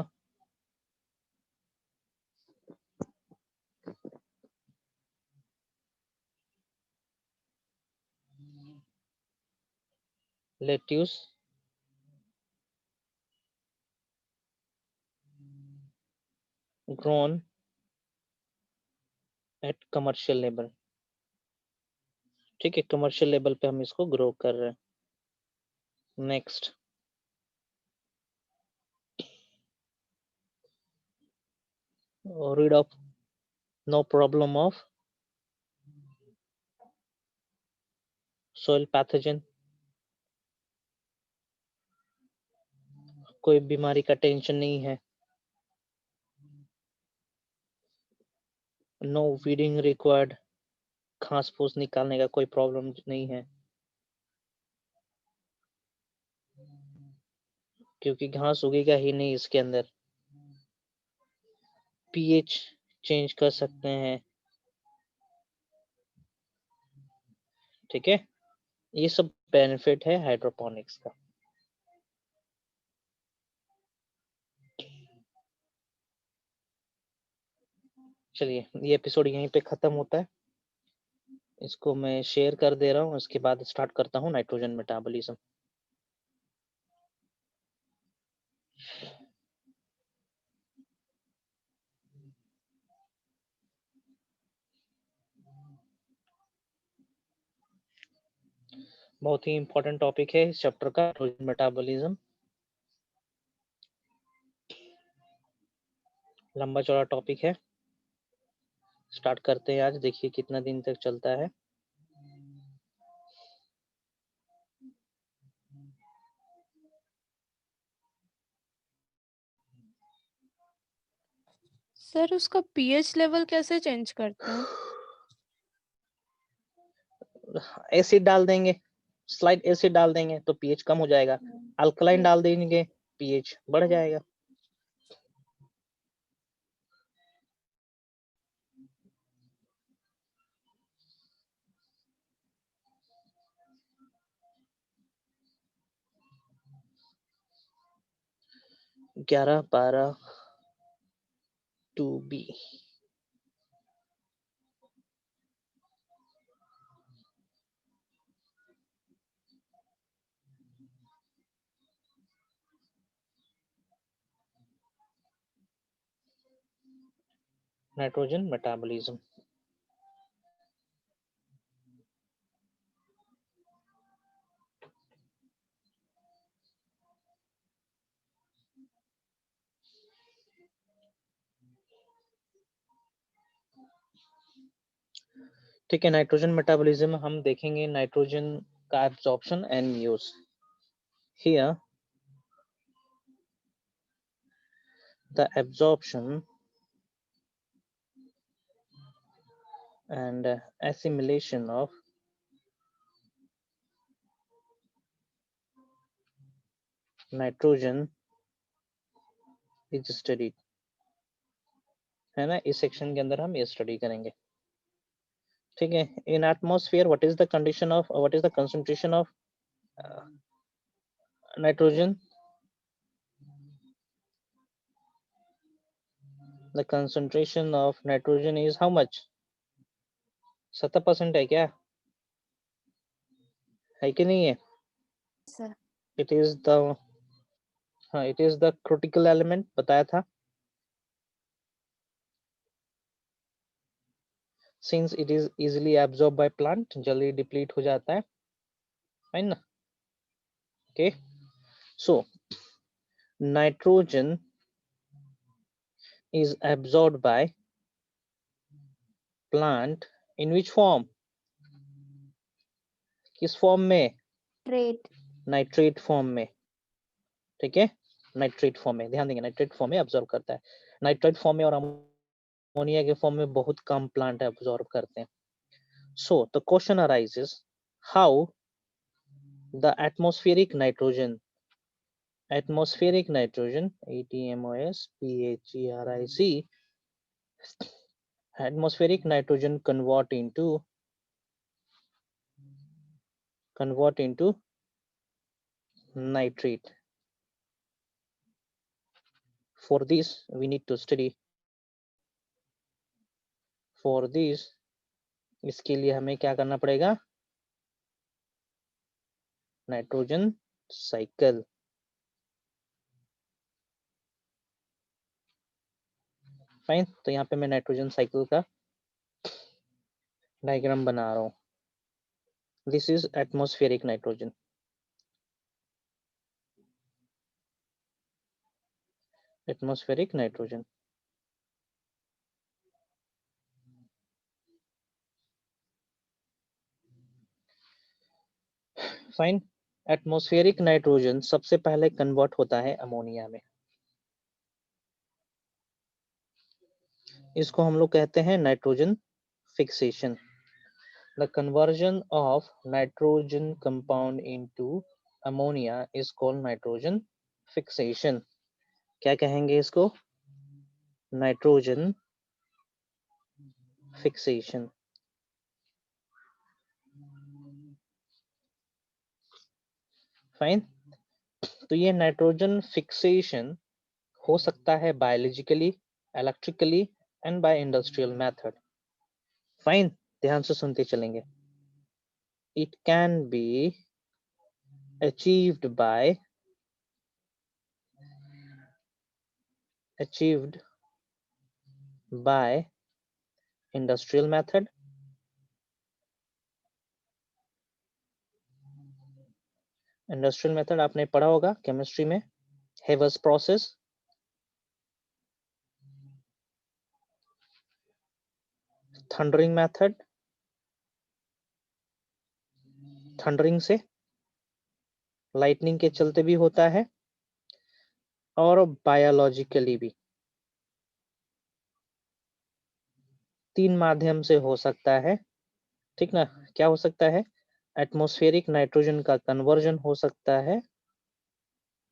lettuce, grown at commercial level। ठीक है, कमर्शियल लेवल पे हम इसको ग्रो कर रहे हैं। Next, rid of no problem of soil pathogen, कोई बीमारी का टेंशन नहीं है। नो वीडिंग रिक्वायर्ड, घास फूस निकालने का कोई प्रॉब्लम नहीं है, क्योंकि घास उगेगा ही नहीं इसके अंदर। पीएच चेंज कर सकते हैं, ठीक है, ये सब बेनिफिट है हाइड्रोपोनिक्स का। चलिए, ये एपिसोड यहीं पे खत्म होता है। इसको मैं शेयर कर दे रहा हूँ, उसके बाद स्टार्ट करता हूँ नाइट्रोजन मेटाबॉलिज्म। बहुत ही इंपॉर्टेंट टॉपिक है इस चैप्टर का, नाइट्रोजन मेटाबॉलिज्म। लंबा चौड़ा टॉपिक है, स्टार्ट करते हैं आज। देखिए कितना दिन तक चलता है। सर उसका पीएच लेवल कैसे चेंज करते हैं? एसिड डाल देंगे, स्लाइड एसिड डाल देंगे तो पीएच कम हो जाएगा। अल्कलाइन डाल देंगे, पीएच बढ़ जाएगा। ग्यारह 12 2B। Nitrogen metabolism. ठीक है, नाइट्रोजन मेटाबॉलिज्म हम देखेंगे नाइट्रोजन का absorption and use. Here the absorption and assimilation of nitrogen is studied, है ना। इस सेक्शन के अंदर हम ये स्टडी करेंगे, ठीक है। इन atmosphere what is the condition of, what is the concentration of nitrogen, the concentration of nitrogen is how much, 70% है क्या, है कि नहीं है? सर It is the, हाँ, it is the critical element बताया था, since it is easily absorbed by plant, जल्दी deplete हो जाता है, है ना। Okay, so nitrogen is absorbed by plant in which form, किस फॉर्म में, ट्रेट नाइट्रेट फॉर्म में, ठीक है, नाइट्रेट फॉर्म में, ध्यान देंगे नाइट्रेट फॉर्म में अब्सॉर्ब करता है। नाइट्रेट फॉर्म में और अमोनिया के फॉर्म में बहुत कम प्लांट अब्सॉर्ब करते हैं। So the question arises, how the atmospheric nitrogen, atmospheric nitrogen, ATMOSPHERIC, atmospheric nitrogen convert into nitrate. For this we need to study, for this इसके लिए हमें क्या करना पड़ेगा, नाइट्रोजन साइकिल, फाइन। तो यहाँ पे मैं नाइट्रोजन साइकिल का डायग्राम बना रहा हूँ। This is atmospheric nitrogen, atmospheric nitrogen, fine. Atmospheric nitrogen सबसे पहले कन्वर्ट होता है अमोनिया में, इसको हम लोग कहते हैं nitrogen fixation. The conversion of nitrogen compound into ammonia is called nitrogen fixation. क्या कहेंगे इसको, नाइट्रोजन फिक्सेशन। फाइन। तो ये नाइट्रोजन फिक्सेशन हो सकता है biologically, electrically and by industrial method. Fine, ध्यान से सुनते चलेंगे। It can be achieved by industrial method, industrial method आपने पढ़ा होगा केमिस्ट्री में, Haber's process, thundering method, thundering से, लाइटनिंग के चलते भी होता है, और बायोलॉजिकली भी, 3 माध्यम से हो सकता है, ठीक ना। क्या हो सकता है, एटमॉस्फेरिक नाइट्रोजन का कन्वर्जन हो सकता है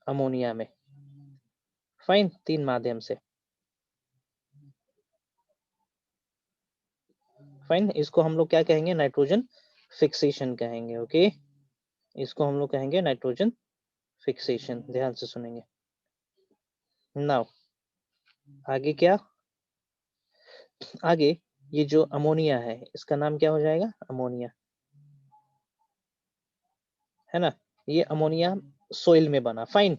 अमोनिया में, फाइन, 3 माध्यम से, फाइन। इसको हम लोग क्या कहेंगे, नाइट्रोजन फिक्सेशन कहेंगे, ओके। इसको हम लोग कहेंगे नाइट्रोजन फिक्सेशन, ध्यान से सुनेंगे। नाउ आगे क्या, आगे ये जो अमोनिया है इसका नाम क्या हो जाएगा, अमोनिया, है ना। ये अमोनिया सोइल में बना, फाइन,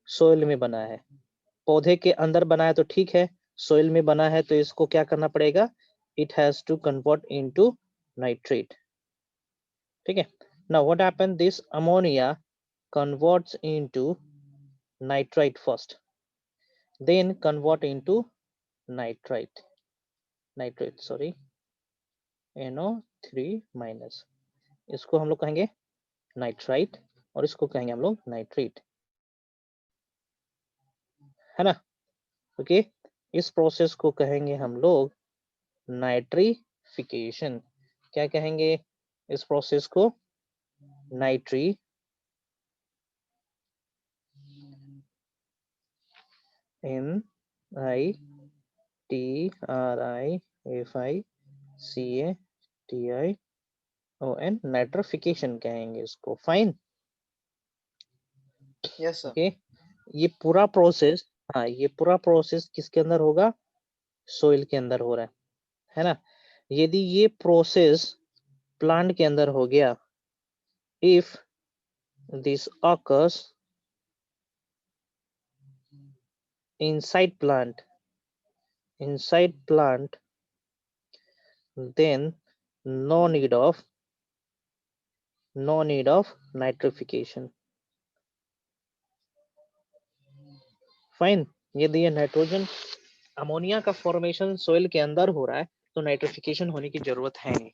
सोइल में बना है, पौधे के अंदर बना है तो ठीक है, सोइल में बना है तो इसको क्या करना पड़ेगा, it has to convert into nitrate, ठीक है। Now what happen, this ammonia converts into nitrite first, then convert into nitrite, sorry, NO3 minus, इसको हम लोग कहेंगे नाइट्राइट और इसको कहेंगे हम लोग नाइट्रेट, है ना। ओके, इस प्रोसेस को कहेंगे हम लोग नाइट्री नाइट्रिफिकेशन। क्या कहेंगे इस प्रोसेस को? नाइट्री NITRIFICATION, नाइट्रिफिकेशन कहेंगे इसको। फाइन। Yes sir. ओके, ये पूरा प्रोसेस, हाँ ये पूरा प्रोसेस किसके अंदर होगा? सोइल के अंदर हो रहा है ना। यदि ये प्रोसेस प्लांट के अंदर हो गया, if this occurs inside plant, then no need of nitrification. Fine. यदि ये नाइट्रोजन अमोनिया का फॉर्मेशन सोइल के अंदर हो रहा है तो नाइट्रिफिकेशन होने की जरूरत है नहीं,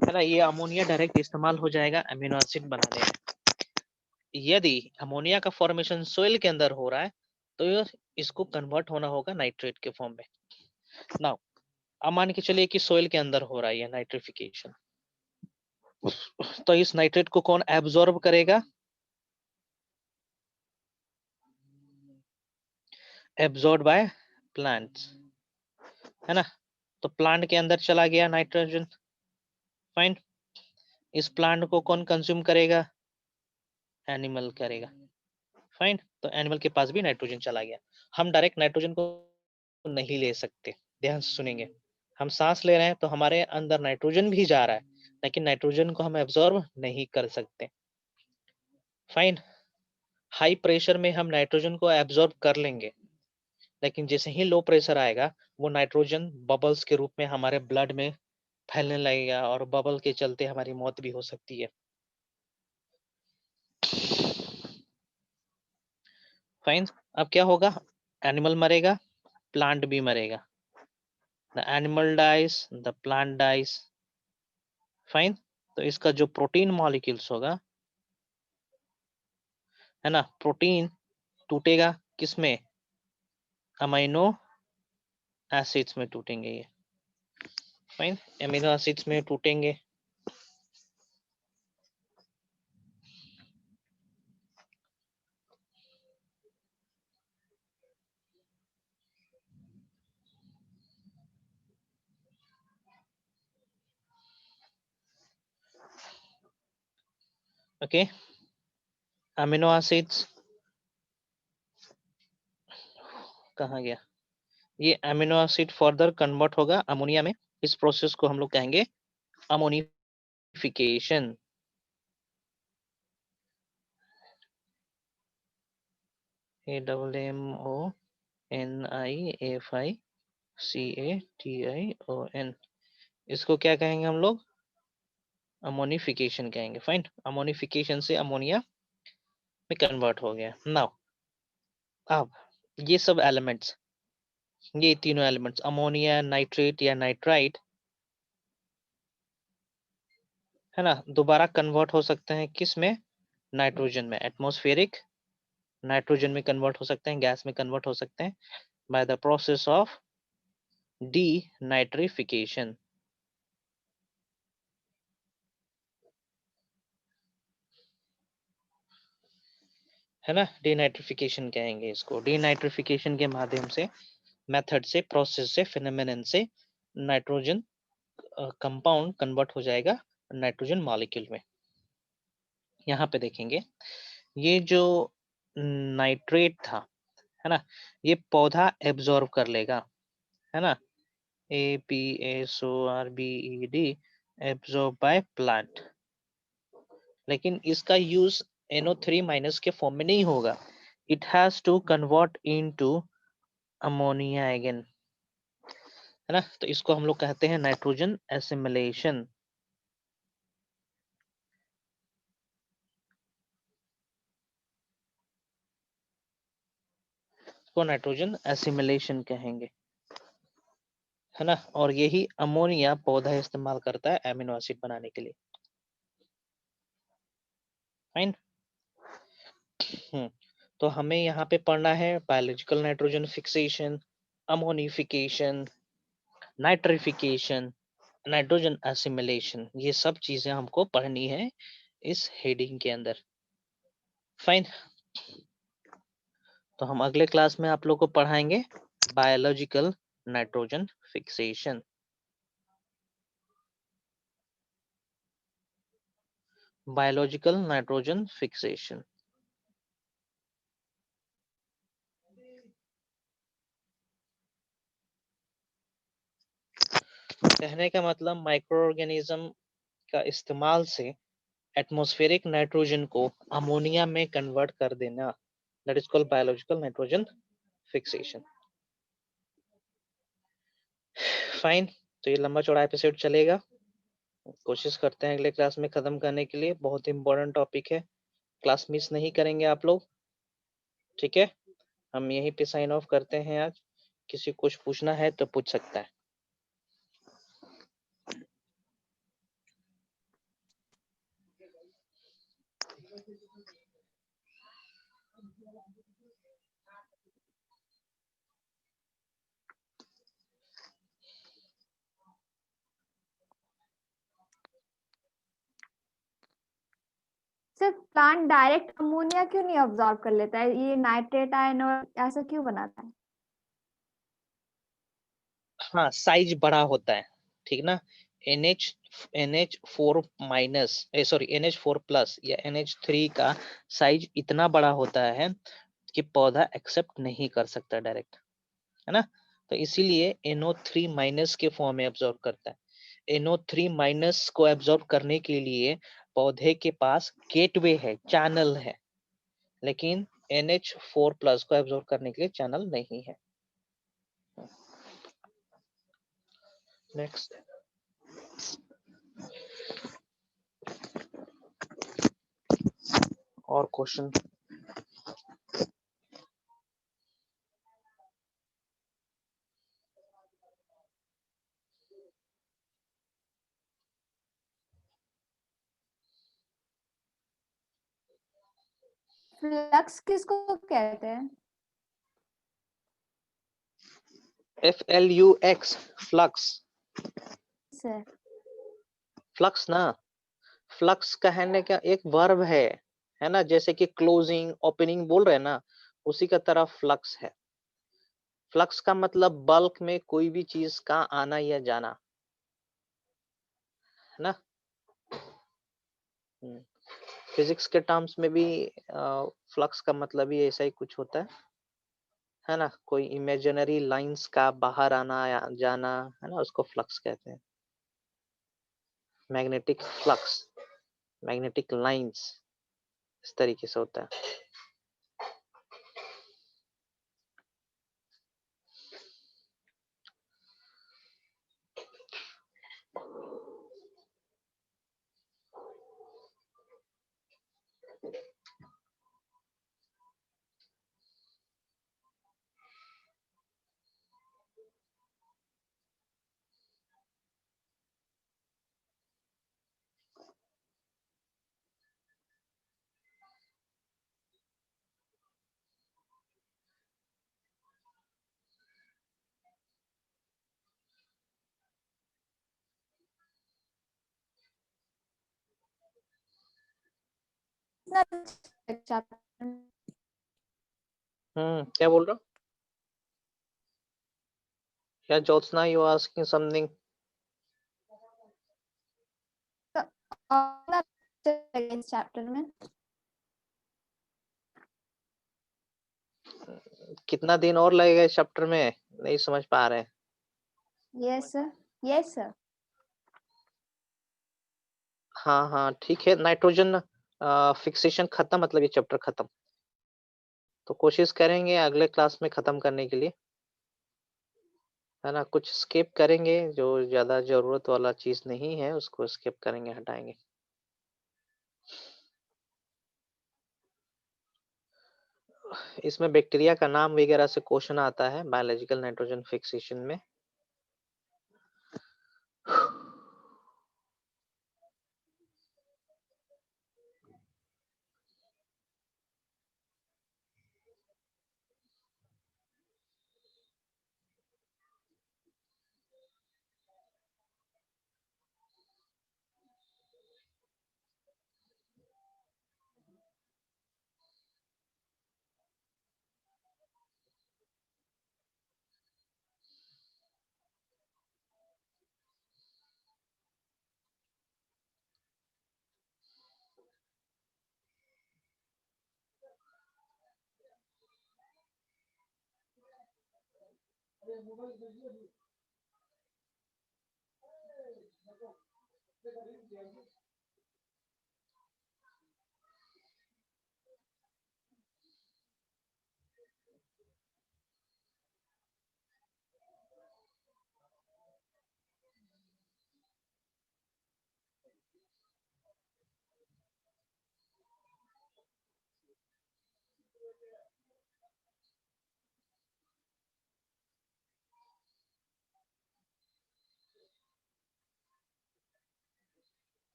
है ना। ये अमोनिया डायरेक्ट इस्तेमाल हो जाएगा अमीनो एसिड बनाने में। यदि अमोनिया का फॉर्मेशन सोइल के अंदर हो रहा है तो इसको कन्वर्ट होना होगा नाइट्रेट के फॉर्म में। नाउ अब मान के चलिए कि सोइल के अंदर हो रहा है नाइट्रिफिकेशन, तो इस नाइट्रेट को कौन एब्जॉर्ब करेगा? एब्जॉर्ब बाय प्लांट्स, है ना। तो प्लांट के अंदर चला गया नाइट्रोजन। फाइन। इस प्लांट को कौन कंज्यूम करेगा? एनिमल करेगा। फाइन। तो एनिमल के पास भी नाइट्रोजन चला गया। हम डायरेक्ट नाइट्रोजन को नहीं ले सकते, ध्यान से सुनेंगे। हम सांस ले रहे हैं तो हमारे अंदर नाइट्रोजन भी जा रहा है, लेकिन नाइट्रोजन को हम एब्जॉर्ब नहीं कर सकते। फाइन। हाई प्रेशर में हम नाइट्रोजन को एब्जॉर्ब कर लेंगे, लेकिन जैसे ही लो प्रेशर आएगा वो नाइट्रोजन बबल्स के रूप में हमारे ब्लड में फैलने लगेगा और बबल के चलते हमारी मौत भी हो सकती है। फाइन। अब क्या होगा? एनिमल मरेगा, प्लांट भी मरेगा। The animal dies, the plant dies. Fine. तो इसका जो प्रोटीन मॉलिक्यूल्स होगा, है ना, प्रोटीन टूटेगा किसमें? अमीनो एसिड्स में टूटेंगे ये। फाइन। अमीनो एसिड्स में टूटेंगे। ओके, अमीनो एसिड्स कहाँ गया? ये अमीनो एसिड फर्दर कन्वर्ट होगा अमोनिया में। इस प्रोसेस को हम लोग कहेंगे अमोनिफिकेशन। AMMONIFICATION, इसको क्या कहेंगे हम लोग? अमोनिफिकेशन कहेंगे। फाइन। अमोनिफिकेशन से अमोनिया में कन्वर्ट हो गया। नाउ अब ये सब एलिमेंट्स, ये तीनों एलिमेंट्स अमोनिया, नाइट्रेट या नाइट्राइट, है ना, दोबारा कन्वर्ट हो सकते हैं किस में? नाइट्रोजन में। एटमॉस्फेरिक नाइट्रोजन में कन्वर्ट हो सकते हैं, गैस में कन्वर्ट हो सकते हैं by the process of denitrification. है ना, डीनाइट्रिफिकेशन कहेंगे इसको। डीनाइट्रिफिकेशन के माध्यम से, मेथड से, प्रोसेस से, फिनोमेनन से नाइट्रोजन कंपाउंड कन्वर्ट हो जाएगा नाइट्रोजन मॉलिक्यूल में। यहाँ पे देखेंगे ये जो नाइट्रेट था, है ना, ये पौधा एब्जॉर्ब कर लेगा, है ना, APSORBED, एब्जॉर्ब बाय प्लांट। लेकिन इसका यूज NO3 माइनस के फॉर्म में नहीं होगा। It has to convert into ammonia again, है ना। तो इसको हम लोग कहते हैं नाइट्रोजन एसिमिलेशन। इसको नाइट्रोजन एसिमिलेशन कहेंगे, है ना। और यही अमोनिया पौधा इस्तेमाल करता है एमिनो एसिड बनाने के लिए। फाइन। तो हमें यहाँ पे पढ़ना है biological nitrogen fixation, ammonification, nitrification, nitrogen assimilation, ये सब चीजें हमको पढ़नी है इस हेडिंग के अंदर। फाइन, तो हम अगले क्लास में आप लोग को पढ़ाएंगे biological nitrogen fixation. Biological nitrogen fixation. कहने का मतलब माइक्रो ऑर्गेनिज्म का इस्तेमाल से एटमॉस्फेरिक नाइट्रोजन को अमोनिया में कन्वर्ट कर देना, that is called biological nitrogen fixation. Fine, तो ये लंबा चौड़ा एपिसोड चलेगा, कोशिश करते हैं अगले क्लास में खत्म करने के लिए। बहुत इंपॉर्टेंट टॉपिक है, क्लास मिस नहीं करेंगे आप लोग, ठीक है। हम यहीं पे साइन ऑफ करते हैं आज। किसी को कुछ पूछना है तो पूछ सकता है। सिर्फ प्लांट डायरेक्ट अमोनिया क्यों नहीं ऑब्जॉर्व कर लेता है, ये नाइट्रेट आयन और ऐसा क्यों बनाता है? हाँ, साइज बड़ा होता है, ठीक ना। NH4 minus sorry NH4 plus या NH3 का साइज इतना बड़ा होता है कि पौधा एक्सेप्ट नहीं कर सकता डायरेक्ट, है ना। तो इसीलिए NO3 माइनस के फॉर्म में एब्जॉर्ब करता है। NO3 माइनस को एब्जॉर्ब करने के लिए पौधे के पास गेटवे है, चैनल है, लेकिन NH4 प्लस को एब्जॉर्ब करने के लिए चैनल नहीं है। नेक्स्ट, और क्वेश्चन? फ्लक्स किसको कहते हैं? FLUX, flux. सर फ्लक्स ना, फ्लक्स कहने का एक वर्ब है ना, जैसे कि क्लोजिंग ओपनिंग बोल रहे हैं ना, उसी का तरह फ्लक्स है। फ्लक्स का मतलब बल्क में कोई भी चीज का आना या जाना, है ना। फिजिक्स के टर्म्स में भी फ्लक्स का मतलब ही ऐसा ही कुछ होता है ना। कोई इमेजिनरी लाइंस का बाहर आना या जाना, है ना, उसको फ्लक्स कहते हैं। मैग्नेटिक फ्लक्स, मैग्नेटिक लाइंस, इस तरीके से होता है। क्या बोल रहा हूँ? क्या ज्योत्सना, यू आस्किंग समथिंग? इस चैप्टर में कितना दिन और लगेगा इस चैप्टर में, नहीं समझ पा रहे हैं। Yes sir, yes sir. हाँ हाँ ठीक है, नाइट्रोजन फिक्सेशन खत्म, मतलब ये चैप्टर खत्म। तो कोशिश करेंगे अगले क्लास में खत्म करने के लिए, है ना। कुछ स्किप करेंगे, जो ज्यादा जरूरत वाला चीज नहीं है उसको स्किप करेंगे, हटाएंगे। इसमें बैक्टीरिया का नाम वगैरह से क्वेश्चन आता है बायोलॉजिकल नाइट्रोजन फिक्सेशन में।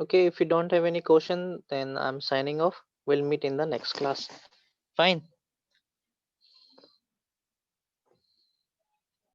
Okay, if you don't have any question, then I'm signing off. We'll meet in the next class. Fine.